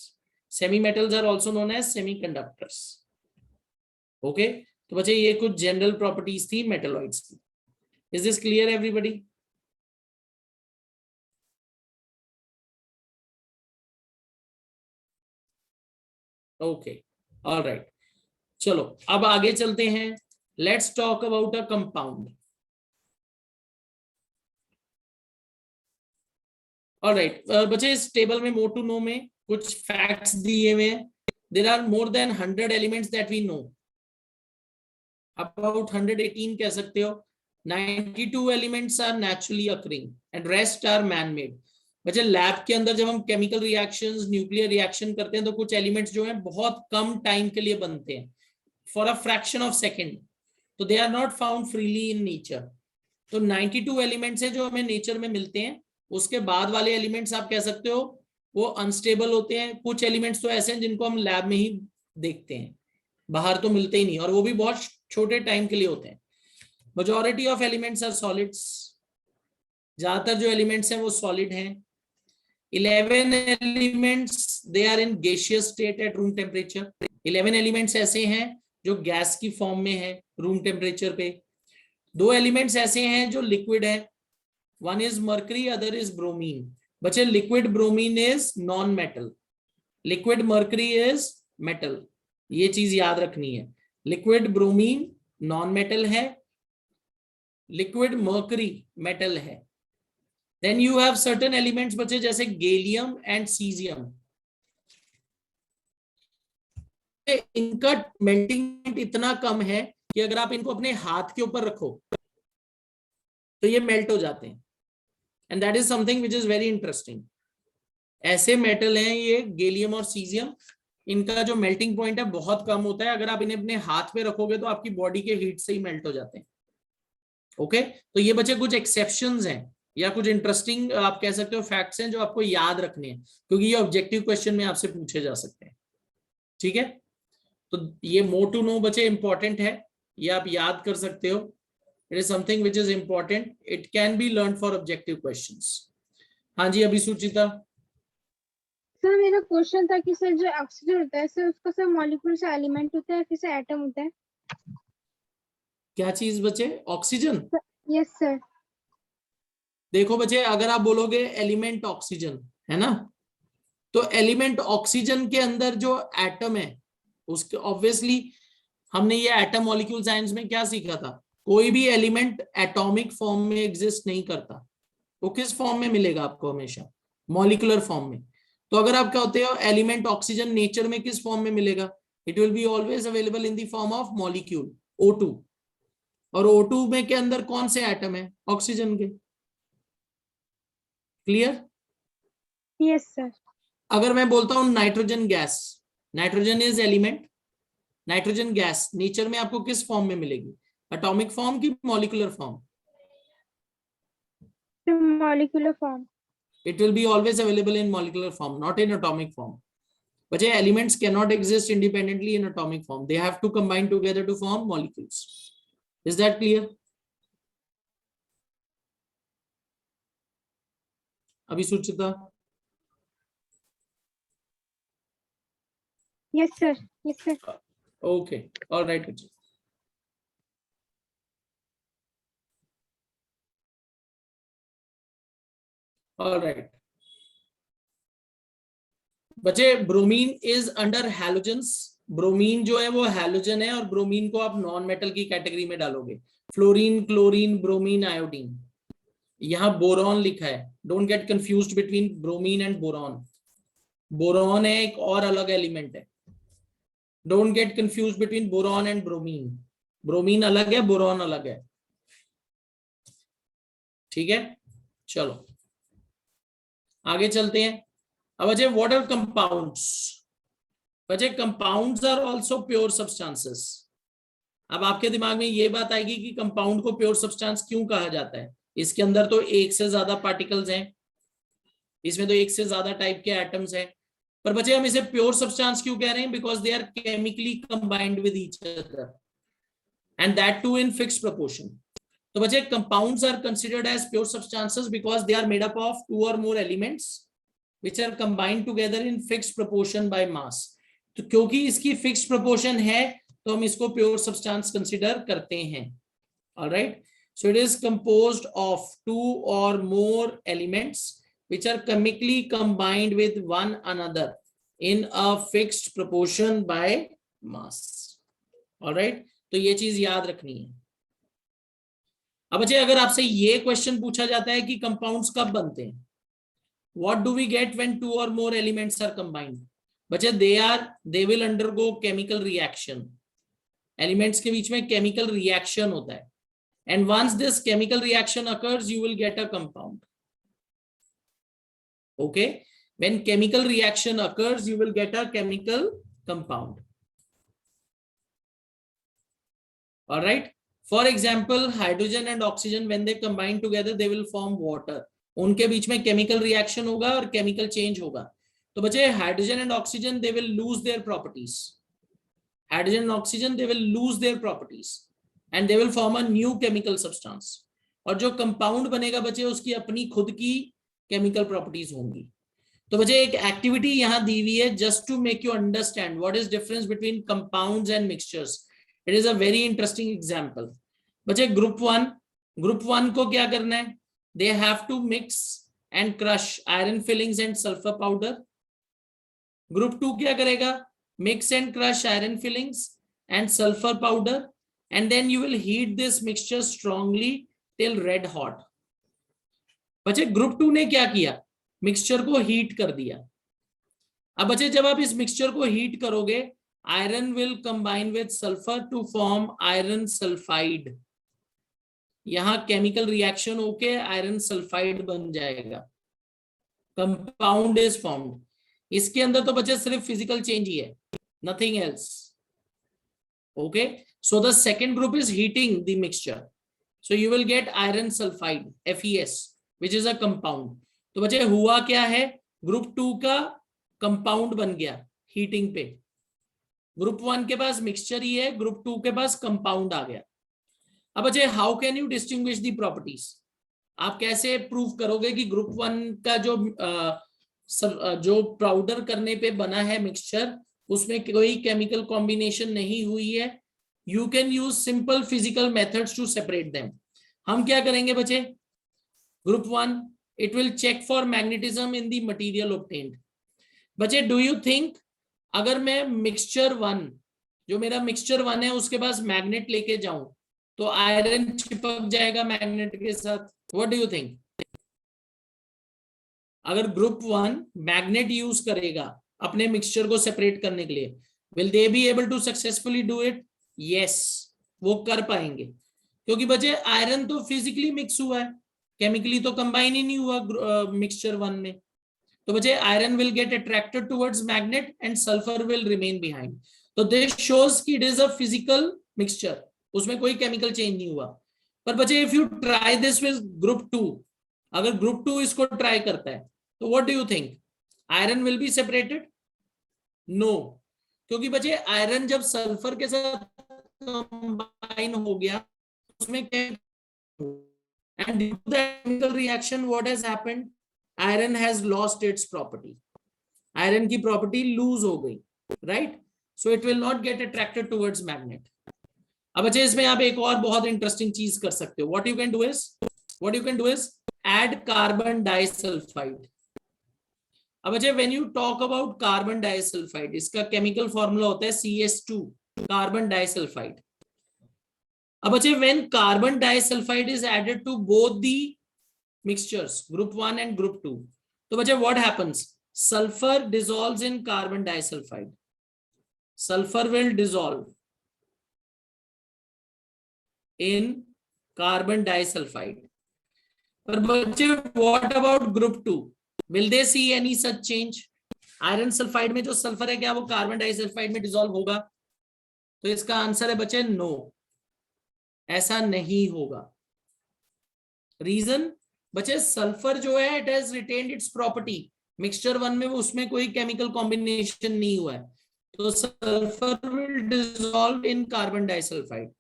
Speaker 1: Semi metals are also known as semiconductors. Okay, तो बच्चे ये कुछ जनरल प्रॉपर्टीज थी मेटलॉइड्स की. Is this clear everybody? Okay, alright, चलो अब आगे चलते हैं. Let's talk about a compound. Alright बच्चे, इस टेबल में मोर टू नो में कुछ फैक्ट्स दिए हुए हैं. There are more than 100 elements that we know, about 118 कह सकते हो. 92 elements are naturally occurring and rest are man made. बच्चे लैब के अंदर जब हम केमिकल रिएक्शंस, न्यूक्लियर रिएक्शन करते हैं तो कुछ एलिमेंट्स जो हैं बहुत कम टाइम के लिए बनते हैं, for a fraction of second. तो they are not found freely in nature. तो 92 एलिमेंट्स हैं जो हमें नेचर में मिलते हैं. उसके बाद वाले एलिमेंट्स आप कह सकते हो वो अनस्टेबल होते हैं. कुछ एलिमेंट्स तो ऐसे हैं जिनको हम लैब में ही देखते हैं, बाहर तो मिलते ही नहीं, और वो भी बहुत छोटे टाइम के लिए होते हैं. Majority of elements are solids. ज्यादातर जो एलिमेंट्स हैं वो सॉलिड हैं. 11 elements they are in gaseous state at room temperature. 11 elements ऐसे हैं जो गैस की फॉर्म में है रूम टेम्परेचर पे. 2 एलिमेंट्स ऐसे हैं जो लिक्विड है. one is mercury, other is bromine. बच्चे liquid bromine is non metal, liquid mercury is metal. ये चीज याद रखनी है. liquid bromine non metal है, liquid mercury metal है. Then you have certain elements बच्चे जैसे gallium and cesium. इनका मेल्टिंग इतना कम है कि अगर आप इनको अपने हाथ के ऊपर रखो तो ये मेल्ट हो जाते हैं. And that is something which is very interesting. ऐसे मेटल हैं ये गैलियम और सीजियम, इनका जो मेल्टिंग पॉइंट है बहुत कम होता है. अगर आप इन्हें अपने हाथ पे रखोगे तो आपकी बॉडी के हीट से ही मेल्ट हो जाते हैं. ओके तो ये बच्चे कुछ एक्सेप्शंस हैं या कुछ इंटरेस्टिंग आप कह सकते हो फैक्ट्स हैं जो आपको याद रखने हैं, क्योंकि ये ऑब्जेक्टिव क्वेश्चन में आपसे पूछे जा सकते हैं. ठीक है, तो ये मोर टू नो बच्चे इंपॉर्टेंट है, ये आप याद कर सकते हो. It is something which is important, it can be learn for objective questions. हाँ जी अभी सुचिता.
Speaker 3: सर मेरा क्वेश्चन था कि सर जो ऑक्सीजन होता है सर उसका सर मॉलिक्यूल से एलिमेंट होता है फिर से एटम होता है.
Speaker 1: क्या चीज बच्चे? ऑक्सीजन.
Speaker 3: Yes sir.
Speaker 1: देखो बच्चे अगर आप बोलोगे एलिमेंट ऑक्सीजन है ना, तो एलिमेंट ऑक्सीजन के अंदर जो एटम है उसके ऑब्वियसली हमने ये एटम मॉलिक्यूल साइंस में क्या सीखा था, कोई भी एलिमेंट एटॉमिक फॉर्म में एग्जिस्ट नहीं करता. वो किस फॉर्म में मिलेगा आपको? हमेशा मॉलिक्यूलर फॉर्म में. तो अगर आप कहते हो एलिमेंट ऑक्सीजन नेचर में किस फॉर्म में मिलेगा? It will be always available in the form of molecule O2. और O2 में के अंदर कौन से एटम है? ऑक्सीजन के. क्लियर?
Speaker 3: Yes sir.
Speaker 1: अगर मैं बोलता हूं nitrogen gas, nitrogen is element, nitrogen gas nature में आपको किस फॉर्म में मिलेगी? एटॉमिक फॉर्म की molecular form?
Speaker 3: Molecular form.
Speaker 1: It will be always available in molecular form, not in atomic form. But elements cannot exist independently in atomic form. They have to combine together to form molecules. Is that clear? Abhi Suchita?
Speaker 3: Yes sir. Yes sir.
Speaker 1: Okay. All right. All right. बच्चे bromine is under halogens. Bromine जो है वो halogen है और bromine को आप non metal की category में डालोगे. Fluorine, chlorine, bromine, iodine. यहाँ बोरॉन लिखा है, don't get confused between bromine and boron. Boron है एक और अलग एलिमेंट है. Don't get confused between boron and bromine. Bromine अलग है, बोरॉन अलग है. ठीक है, चलो आगे चलते हैं. अब बच्चे व्हाट आर कंपाउंड्स? बच्चे compounds are also pure substances. अब आपके दिमाग में ये बात आएगी कि कंपाउंड को प्योर सब्सटेंस क्यों कहा जाता है? इसके अंदर तो एक से ज्यादा पार्टिकल्स हैं, इसमें तो एक से ज्यादा टाइप के एटम्स हैं, पर बच्चे हम इसे प्योर सब्सटेंस क्यों कह रहे हैं? Because they are chemically combined with each other and that too in fixed proportion. तो बच्चे compounds are considered as pure substances because they are made up of 2 or more elements which are combined together in fixed proportion by mass. तो क्योंकि इसकी fixed proportion है तो हम इसको pure substance consider करते हैं. All right. So it is composed of 2 or more elements which are chemically combined with one another in a fixed proportion by mass. All right. तो ये चीज याद रखनी है. अब बच्चे अगर आपसे ये क्वेश्चन पूछा जाता है कि कंपाउंड्स कब बनते हैं, what do we get when 2 or more elements are combined? बच्चे they will undergo chemical reaction. Elements के बीच में chemical reaction होता है, and once this chemical reaction occurs you will get a compound. Okay, when chemical reaction occurs you will get a chemical compound. All right. For example, hydrogen and oxygen when they combine together they will form water. उनके बीच में chemical reaction होगा और chemical change होगा. तो बच्चे hydrogen and oxygen they will lose their properties. Hydrogen and oxygen they will lose their properties and they will form a new chemical substance. और जो compound बनेगा बच्चे उसकी अपनी खुद की केमिकल प्रॉपर्टीज होंगी. तो बच्चे एक एक्टिविटी यहाँ दी हुई है just to make you understand what is difference between compounds and mixtures. It is a very interesting example. बच्चे ग्रुप वन को क्या करना है? they have to mix and crush iron fillings and sulfur powder. Group 2 क्या करेगा? Mix and crush iron fillings and sulfur powder, and then you will heat this mixture strongly till red hot. बच्चे group 2 ने क्या किया? Mixture को heat कर दिया. अब बच्चे जब आप इस मिक्सचर को हीट करोगे, iron will combine with sulphur to form iron sulphide. यहां केमिकल रिएक्शन होके आयरन सल्फाइड बन जाएगा. Compound is formed. इसके अंदर तो बच्चे सिर्फ फिजिकल चेंज ही है, nothing else. Okay, so the second group is heating the mixture, so you will get iron sulphide FeS which is a compound. तो बच्चे हुआ क्या है? ग्रुप 2 का कंपाउंड बन गया हीटिंग पे. ग्रुप 1 के पास मिक्सचर ही है, ग्रुप 2 के पास कंपाउंड आ गया. अब बच्चे how can you distinguish the properties? आप कैसे प्रूव करोगे कि ग्रुप 1 का जो पाउडर करने पे बना है मिक्सचर, उसमें कोई केमिकल कॉम्बिनेशन नहीं हुई है? You can use simple physical methods to separate them. हम क्या करेंगे बच्चे? Group 1, it will check for magnetism in the material obtained. बच्चे डू यू थिंक अगर मैं मिक्सचर 1, जो मेरा मिक्सचर 1 है, उसके पास मैग्नेट लेके जाऊं तो आयरन चिपक जाएगा मैग्नेट के साथ? What do you think? अगर ग्रुप 1 मैग्नेट यूज करेगा अपने मिक्सचर को सेपरेट करने के लिए, will they be able to successfully do it? Yes, वो कर पाएंगे, क्योंकि बच्चे आयरन तो फिजिकली मिक्स हुआ है, केमिकली तो कंबाइन ही नहीं हुआ मिक्सचर 1 में. तो बच्चे iron will get attracted towards magnet and sulphur will remain behind. तो दिस शोज कि it is a physical mixture, उसमें कोई केमिकल चेंज नहीं हुआ. पर बच्चे if you try this with group 2, अगर ग्रुप 2 इसको ट्राई करता है तो what do you think? Iron will be separated? No, क्योंकि बच्चे आयरन जब सल्फर के साथ कंबाइन हो गया उसमें क्या, and due to the chemical reaction what has happened? Iron has lost its property. Iron की property lose हो गई, right? So it will not get attracted towards magnet. अब अच्छा, इसमें आप एक और बहुत इंटरेस्टिंग चीज कर सकते हो. What you can do is add carbon disulfide. अब अच्छा, when you talk about carbon disulfide, इसका केमिकल फॉर्मूला होता है CS2, कार्बन डाइसल्फाइड. अब बच्चे when carbon disulfide is added to both the mixtures group 1 and group 2, तो बच्चे what happens? Sulfur dissolves in carbon disulfide. Sulfur will dissolve in carbon disulfide. पर बच्चे what about group 2? Will they see any such change? Iron sulphide में जो sulphur है क्या वो carbon disulphide में डिसॉल्व होगा? तो इसका आंसर है बच्चे नो, ऐसा नहीं होगा. रीजन बच्चे, सल्फर जो है it has retained it's property. Mixture 1 में उसमें कोई केमिकल कॉम्बिनेशन नहीं हुआ है, तो sulphur will dissolve in carbon disulphide.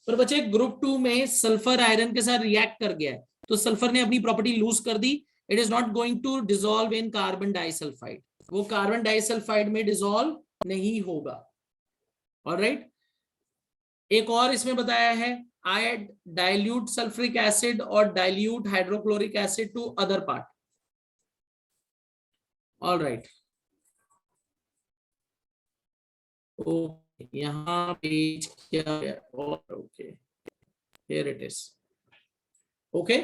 Speaker 1: पर बच्चे ग्रुप 2 में सल्फर आयरन के साथ रिएक्ट कर गया है, तो सल्फर ने अपनी प्रॉपर्टी लूज कर दी. It is not going to dissolve in carbon disulphide, वो कार्बन डाइसल्फाइड में डिसॉल्व नहीं होगा. ऑलराइट, एक और इसमें बताया है, ऐड डाइल्यूट सल्फ्रिक एसिड और dilute hydrochloric acid to other part. Alright, okay, यहाँ पेज क्या है? Okay, here it is. Okay,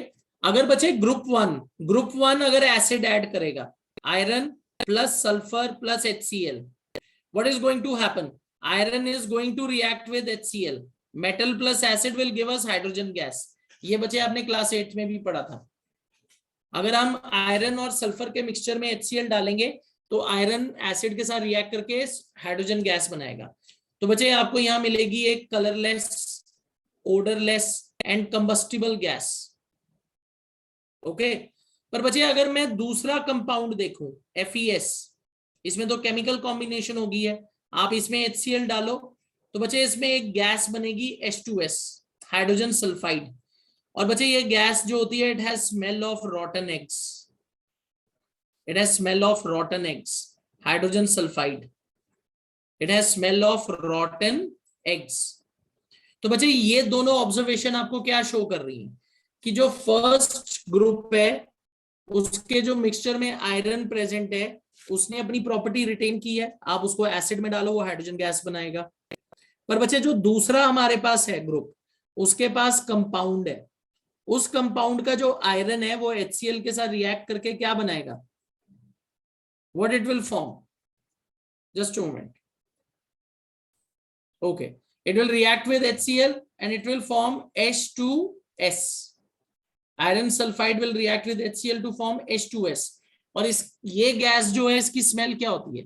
Speaker 1: अगर बच्चे ग्रुप 1 अगर एसिड ऐड करेगा, iron plus sulphur plus HCl, what is going to happen? Iron is going to react with HCl. Metal plus acid will give us hydrogen gas. ये बच्चे आपने class 8 में भी पढ़ा था. अगर हम आयरन और सल्फर के मिक्सचर में HCl डालेंगे तो आयरन एसिड के साथ रिएक्ट करके हाइड्रोजन गैस बनाएगा. तो बच्चे आपको यहाँ मिलेगी एक colourless, odourless and combustible gas. Okay, पर बच्चे अगर मैं दूसरा कंपाउंड देखूं FeS, इसमें तो केमिकल कॉम्बिनेशन हो गई है, आप इसमें HCl डालो तो बच्चे इसमें एक गैस बनेगी H2S, हाइड्रोजन सल्फाइड. और बच्चे ये गैस जो होती है it has smell of रॉटन eggs. It has smell of रॉटन eggs, hydrogen sulphide. It has smell of रॉटन eggs. तो बच्चे ये दोनों ऑब्जर्वेशन आपको क्या शो कर रही है? कि जो फर्स्ट ग्रुप है उसके जो मिक्सचर में आयरन प्रेजेंट है उसने अपनी प्रॉपर्टी रिटेन की है, आप उसको एसिड में डालो वो हाइड्रोजन गैस बनाएगा। पर बच्चे जो दूसरा हमारे पास है ग्रुप, उसके पास कंपाउंड है, उस कंपाउंड का जो आयरन है वो HCl के साथ रिएक्ट करके क्या बनाएगा, what it will form, just a moment, okay, it will react with HCl and it will form H2S. Iron sulfide will react with HCl to form H2S. और इस ये गैस जो है इसकी स्मेल क्या होती है,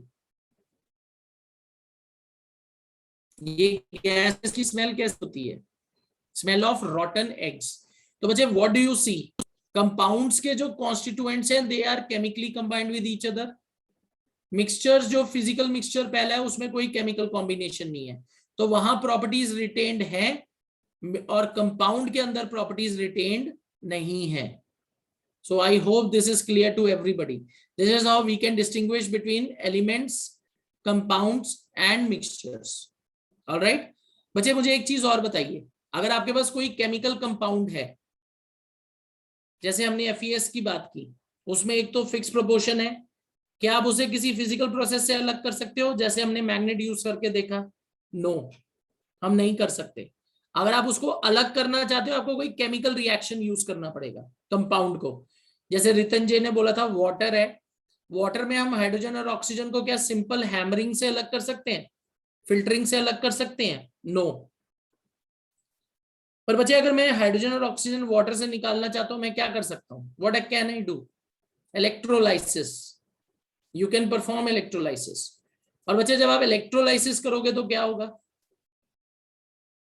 Speaker 1: ये गैस इसकी स्मेल कैसे होती है, स्मेल ऑफ रॉटन एग्स। तो बच्चे what do you see, compounds के जो कॉन्स्टिट्यूएंट्स हैं they are chemically combined with each other. Mixtures जो फिजिकल मिक्सचर पहला है उसमें कोई केमिकल कॉम्बिनेशन नहीं है, तो वहां प्रॉपर्टीज रिटेन्ड है और कंपाउंड के अंदर प्रॉपर्टीज रिटेन्ड नहीं है। So I hope this is clear to everybody. This is how we can distinguish between elements, compounds and mixtures. Alright बच्चे, मुझे एक चीज और बताइए, अगर आपके पास कोई केमिकल कंपाउंड है, जैसे हमने FeS की बात की, उसमें एक तो फिक्स प्रोपोर्शन है, क्या आप उसे किसी फिजिकल प्रोसेस से अलग कर सकते हो, जैसे हमने मैग्नेट यूज करके देखा? नो, हम नहीं कर सकते। अगर आप उसको अलग करना चाहते हो आपको कोई केमिकल रिएक्शन यूज करना पड़ेगा कंपाउंड को। जैसे रितंजय ने बोला था वाटर है, वाटर में हम हाइड्रोजन और ऑक्सीजन को क्या सिंपल हैमरिंग से अलग कर सकते हैं, फिल्टरिंग से अलग कर सकते हैं? नो। पर बच्चे अगर मैं हाइड्रोजन और ऑक्सीजन वाटर से निकालना चाहता हूं मैं क्या कर सकता हूं, what can I do? Electrolysis, you can perform electrolysis. और बच्चे जब आप इलेक्ट्रोलाइसिस करोगे तो क्या होगा,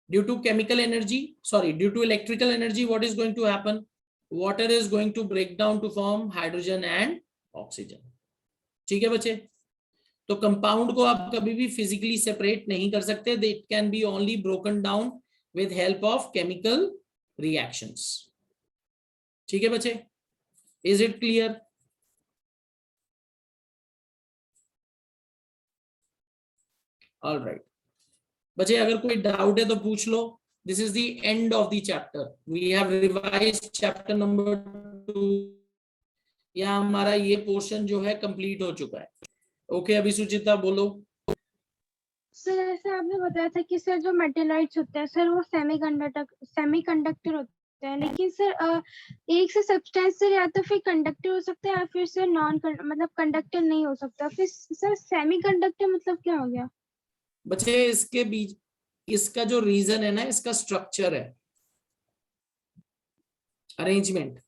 Speaker 1: due to chemical energy, sorry, due to electrical energy, what is going to happen? Water is going to break down to form hydrogen and oxygen. ठीक है बच्चे, तो कंपाउंड को आप कभी भी फिजिकली सेपरेट नहीं कर सकते, it can be only broken down with help of chemical reactions. ठीक है बच्चे, is it clear? All right बच्चे, अगर कोई डाउट है तो पूछ लो। This is the end of the chapter, we have revised chapter number 2। यहाँ हमारा ये पोर्शन जो है कंप्लीट हो चुका है। ओके, अभी सुचिता बोलो।
Speaker 3: सर ऐसा आपने बताया था कि सर जो मेटेलाइट्स होते हैं सर वो सेमीकंडक्टर होते हैं, लेकिन सर एक से सब्सटेंस सर या तो फिर कंडक्टर हो सकता है या फिर सर मतलब कंडक्टर नहीं हो सकता, फिर सर सेमीकंडक्टर मतलब क्या हो गया?
Speaker 1: बच्चे इसके बीच इसका जो रीजन है ना, इसका स्ट्रक्चर है, अरेंजमेंट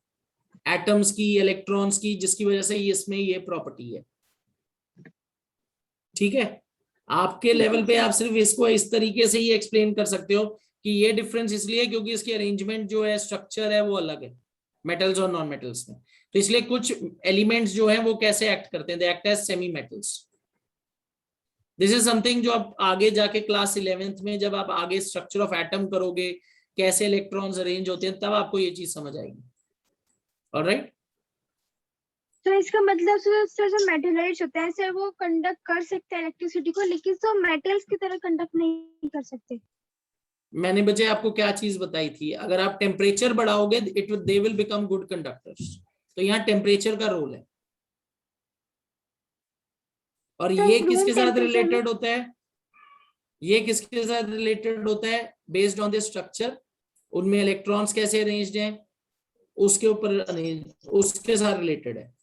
Speaker 1: एटम्स की, इलेक्ट्रॉन्स की, जिसकी वजह से इसमें ये प्रॉपर्टी है। ठीक है, आपके लेवल पे आप सिर्फ इसको इस तरीके से ही एक्सप्लेन कर सकते हो कि ये डिफरेंस इसलिए क्योंकि इसकी अरेंजमेंट जो है, स्ट्रक्चर है वो अलग है मेटल्स और नॉन मेटल्स में। तो इसलिए कुछ एलिमेंट्स जो है वो कैसे एक्ट करते हैं, they act as semi metals. This is something जो आप आगे जाके क्लास 11th में जब आप आगे स्ट्रक्चर ऑफ एटम करोगे, कैसे इलेक्ट्रॉन्स अरेंज होते हैं, तब आपको ये चीज समझ आएगी। ऑलराइट,
Speaker 3: तो इसका मतलब सर जो मेटेलाइट्स होते हैं सर वो कंडक्ट कर सकते हैं इलेक्ट्रिसिटी को, लेकिन सर मेटल्स की तरह कंडक्ट नहीं कर सकते।
Speaker 1: मैंने बच्चे आपको क्या चीज बताई थी, अगर आप टेम्परेचर बढ़ाओगे they will become good conductors. तो यहाँ टेम्परेचर का रोल है, और ये किसके साथ रिलेटेड होता है, ये किसके साथ रिलेटेड होता है, बेस्ड ऑन द स्ट्रक्चर, उनमें इलेक्ट्रॉन्स कैसे अरेंज्ड हैं उसके ऊपर उसके साथ रिलेटेड है।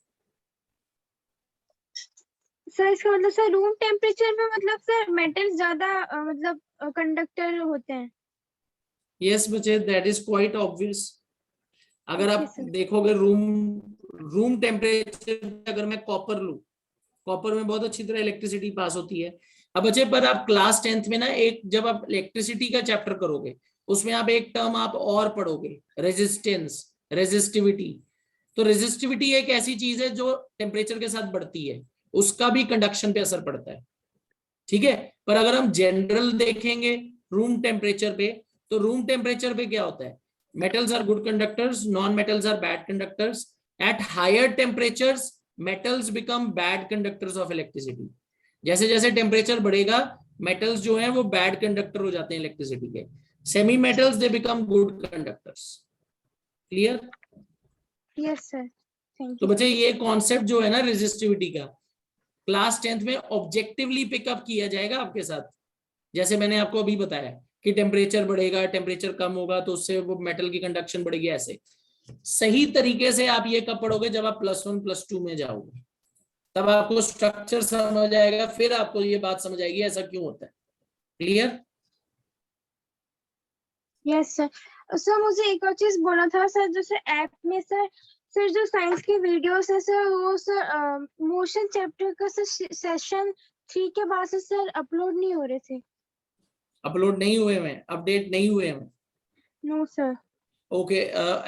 Speaker 3: सर इसका मतलब सर रूम टेम्परेचर में मतलब सर मेटल्स ज्यादा मतलब कंडक्टर होते हैं।
Speaker 1: यस बच्चे, दैट इज क्वाइट ऑब्वियस। अगर आप देखोगे रूम टेम्परेचर, अगर मैं कॉपर लूं, कॉपर में बहुत अच्छी तरह इलेक्ट्रिसिटी पास होती है। अब बच्चे पर आप क्लास 10th में ना एक जब आप इलेक्ट्रिसिटी का चैप्टर करोगे उसमें आप एक टर्म आप और पढ़ोगे, रेजिस्टेंस, रेजिस्टिविटी। तो रेजिस्टिविटी एक ऐसी चीज है जो टेम्परेचर के साथ बढ़ती है, उसका भी कंडक्शन पे असर पड़ता है। ठीक है, पर अगर हम जनरल देखेंगे रूम टेम्परेचर पे, तो रूम टेम्परेचर पे क्या होता है, metals are good conductors, non-metals are bad conductors. At higher temperatures metals become bad conductors of electricity. जैसे जैसे टेम्परेचर बढ़ेगा मेटल्स जो हैं वो बैड कंडक्टर हो जाते हैं इलेक्ट्रिसिटी के, semi metals they become good conductors. Clear?
Speaker 3: Yes sir, thank
Speaker 1: तो
Speaker 3: यू।
Speaker 1: बच्चे ये कॉन्सेप्ट जो है ना रेजिस्टिविटी का, क्लास 10th में ऑब्जेक्टिवली पिकअप किया जाएगा आपके साथ। जैसे मैंने आपको अभी बताया कि टेम्परेचर बढ़ेगा, टेम्परेचर कम होगा तो उससे वो मेटल की कंडक्शन बढ़ेगी। ऐसे सही तरीके से आप ये कब पढ़ोगे? जब आप +1 +2 में जाओगे, तब आपको स्ट्रक्चर समझ आएगा, फिर आपको ये बात समझ आएगी ऐसा क्यों होता है। क्लियर?
Speaker 3: Yes sir. सर मुझे एक और चीज बोला था सर, जैसे ऐप में सर जो साइंस की वीडियोस है सर, वो सर मोशन चैप्टर का सर सेशन 3 के बाद से सर अपलोड नहीं हो रहे थे।
Speaker 1: अपलोड नहीं हुए हैं, अपडेट नहीं हुए हैं।
Speaker 3: No sir.
Speaker 1: ओके,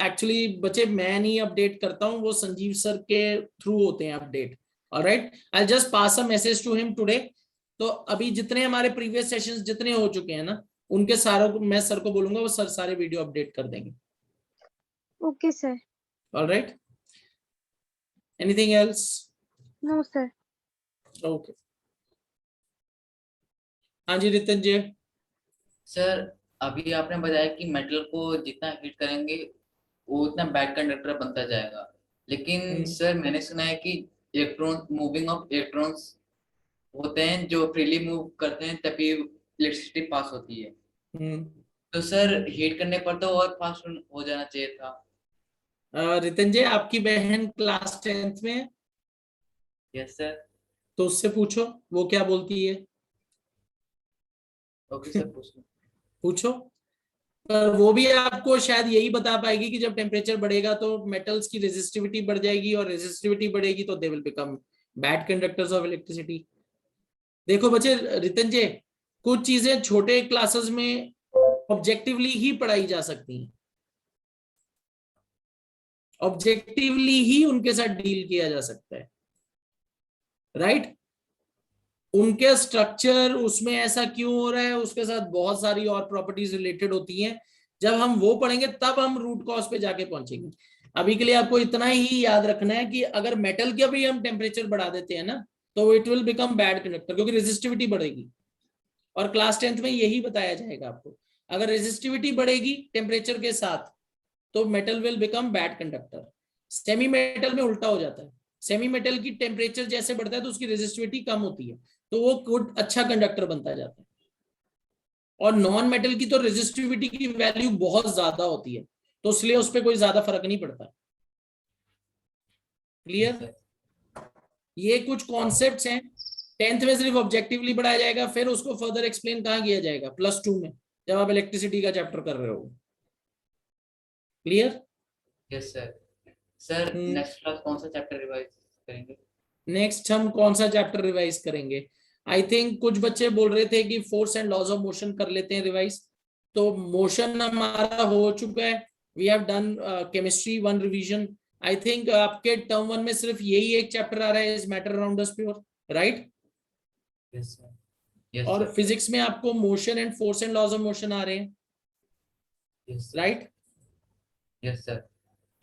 Speaker 1: एक्चुअली बच्चे मैं नहीं अपडेट करता हूँ, वो संजीव सर के थ्रू होते हैं update. Alright, I just pass a message to him today. तो अभी जितने हमारे प्रीवियस सेशंस जितने हो चुके हैं ना, उनके सारों को मैं सर को बोलूंगा, वो सर सारे वीडियो अपडेट कर देंगे।
Speaker 3: Okay sir.
Speaker 1: Alright, anything else?
Speaker 3: No sir.
Speaker 1: Okay, हाँ जी रितन जी।
Speaker 2: सर अभी आपने बताया कि मेटल को जितना हीट करेंगे वो उतना बैड कंडक्टर बनता जाएगा, लेकिन सर मैंने सुना है कि इलेक्ट्रॉन, मूविंग ऑफ इलेक्ट्रॉन्स होते हैं जो फ्रीली मूव करते हैं तभी इलेक्ट्रिसिटी पास होती है। तो सर हीट करने पर तो और फास्ट हो जाना चाहिए था।
Speaker 1: रितन जी, आपकी बहन क्लास 10th में है,
Speaker 2: यस सर।
Speaker 1: तो उससे पूछो वो क्या बोलती है।
Speaker 2: ओके सर, पूछ
Speaker 1: पूछो, पर वो भी आपको शायद यही बता पाएगी कि जब टेम्परेचर बढ़ेगा तो मेटल्स की रेजिस्टिविटी बढ़ जाएगी, और रेजिस्टिविटी बढ़ेगी तो दे will become bad conductors of electricity. देखो बच्चे, रितन जी, कुछ चीजें छोटे क्लासेस में ऑब्जेक्टिवली ही पढ़ाई जा सकती हैं, ऑब्जेक्टिवली ही उनके साथ डील किया जा सकता है। राइट? उनके स्ट्रक्चर, उसमें ऐसा क्यों हो रहा है, उसके साथ बहुत सारी और प्रॉपर्टीज रिलेटेड होती हैं। जब हम वो पढ़ेंगे तब हम रूट कॉज पे जाके पहुंचेंगे। अभी के लिए आपको इतना ही याद रखना है कि अगर मेटल का भी हम टेम्परेचर बढ़ा देते हैं ना, तो it will become bad conductor, क्योंकि रेजिस्टिविटी बढ़ेगी। और क्लास 10th में यही बताया जाएगा आपको, अगर रेजिस्टिविटी बढ़ेगी टेम्परेचर के साथ तो metal will become bad conductor. Semi metal में उल्टा हो जाता है, सेमी मेटल की टेम्परेचर जैसे बढ़ता है तो उसकी रेजिस्टिविटी कम होती है, तो वो गुड अच्छा कंडक्टर बनता जाता है। और नॉन मेटल की तो रेजिस्टिविटी की वैल्यू बहुत ज्यादा होती है, तो इसलिए उस पर कोई ज्यादा फर्क नहीं पड़ता। क्लियर? ये कुछ कॉन्सेप्ट्स हैं, 10th में सिर्फ ऑब्जेक्टिवली पढ़ाया जाएगा, फिर उसको फर्दर एक्सप्लेन कहाँ किया जाएगा? +2 में, जब आप इलेक्ट्रिसिटी का चैप्टर कर रहे हो। Clear?
Speaker 2: Yes sir. Sir next class कौन सा चैप्टर रिवाइज करेंगे?
Speaker 1: नेक्स्ट हम कौन सा चैप्टर रिवाइज करेंगे? आई थिंक कुछ बच्चे बोल रहे थे कि force and laws of motion कर लेते हैं रिवाइज। तो मोशन हमारा हो चुका है, we have done chemistry 1 revision. I think आपके टर्म 1 में सिर्फ यही एक चैप्टर आ रहा है, is matter around us pure, right?
Speaker 2: Yes sir. Yes
Speaker 1: और
Speaker 2: सर।
Speaker 1: फिजिक्स में आपको motion and force and laws of motion आ रहे हैं,
Speaker 2: यस
Speaker 1: राइट?
Speaker 2: Yes sir.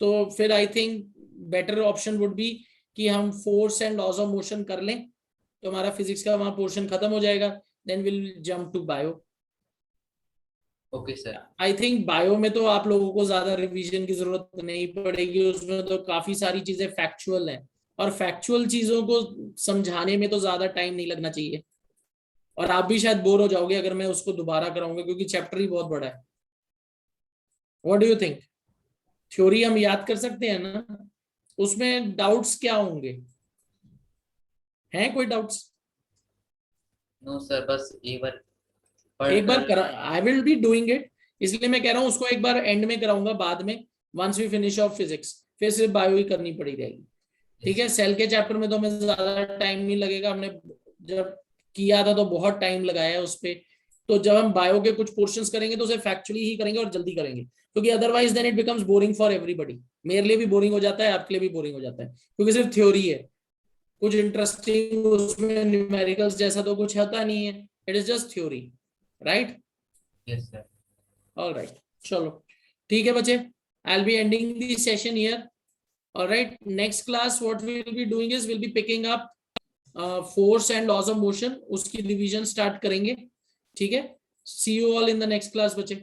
Speaker 1: तो फिर I think better option would be कि हम force and laws of motion कर लें, तो हमारा फिजिक्स का वहां पोर्शन खत्म हो जाएगा, then will jump to bio.
Speaker 2: Okay sir.
Speaker 1: I think bio में तो आप लोगों को ज्यादा रिवीजन की जरूरत नहीं पड़ेगी, उसमें तो काफी सारी चीजें फैक्चुअल हैं, और फैक्चुअल चीजों को समझाने में तो ज्यादा टाइम नहीं लगना चाहिए। और आप भी शायद बोर हो जाओगे अगर मैं उसको दोबारा कराऊंगा, क्योंकि चैप्टर ही बहुत बड़ा है। What do you think? Theory हम याद कर सकते हैं ना, उसमें डाउट्स क्या होंगे? हैं कोई डाउट्स?
Speaker 2: नो सर, बस एक बार पढ़
Speaker 1: एक बार
Speaker 2: कर।
Speaker 1: करा, आई विल बी डूइंग इट, इसलिए मैं कह रहा हूँ उसको एक बार एंड में कराऊंगा, बाद में once we finish off physics, फिर सिर्फ बायो ही करनी पड़ी रहेगी। ठीक है? सेल के चैप्टर में तो हमें ज्यादा टाइम नहीं लगेगा, हमने जब किया था तो बहुत टाइम लगाया है उस पर। तो जब हम बायो के कुछ पोर्शंस करेंगे तो उसे फैक्चुअली ही करेंगे और जल्दी करेंगे, क्योंकि otherwise then it becomes boring for everybody. मेरे लिए भी बोरिंग हो जाता है, आपके लिए भी बोरिंग हो जाता है, क्योंकि सिर्फ थ्योरी है, कुछ इंटरेस्टिंग उसमें न्यूमेरिकल्स जैसा तो कुछ होता नहीं है, it is just theory, right?
Speaker 2: Yes sir.
Speaker 1: All right, चलो ठीक है बच्चे, I will be ending the session here. All right, next class what we will be doing is will be picking up force and laws of motion, उसकी revision start करेंगे। ठीक है? See you all in the next class बच्चे।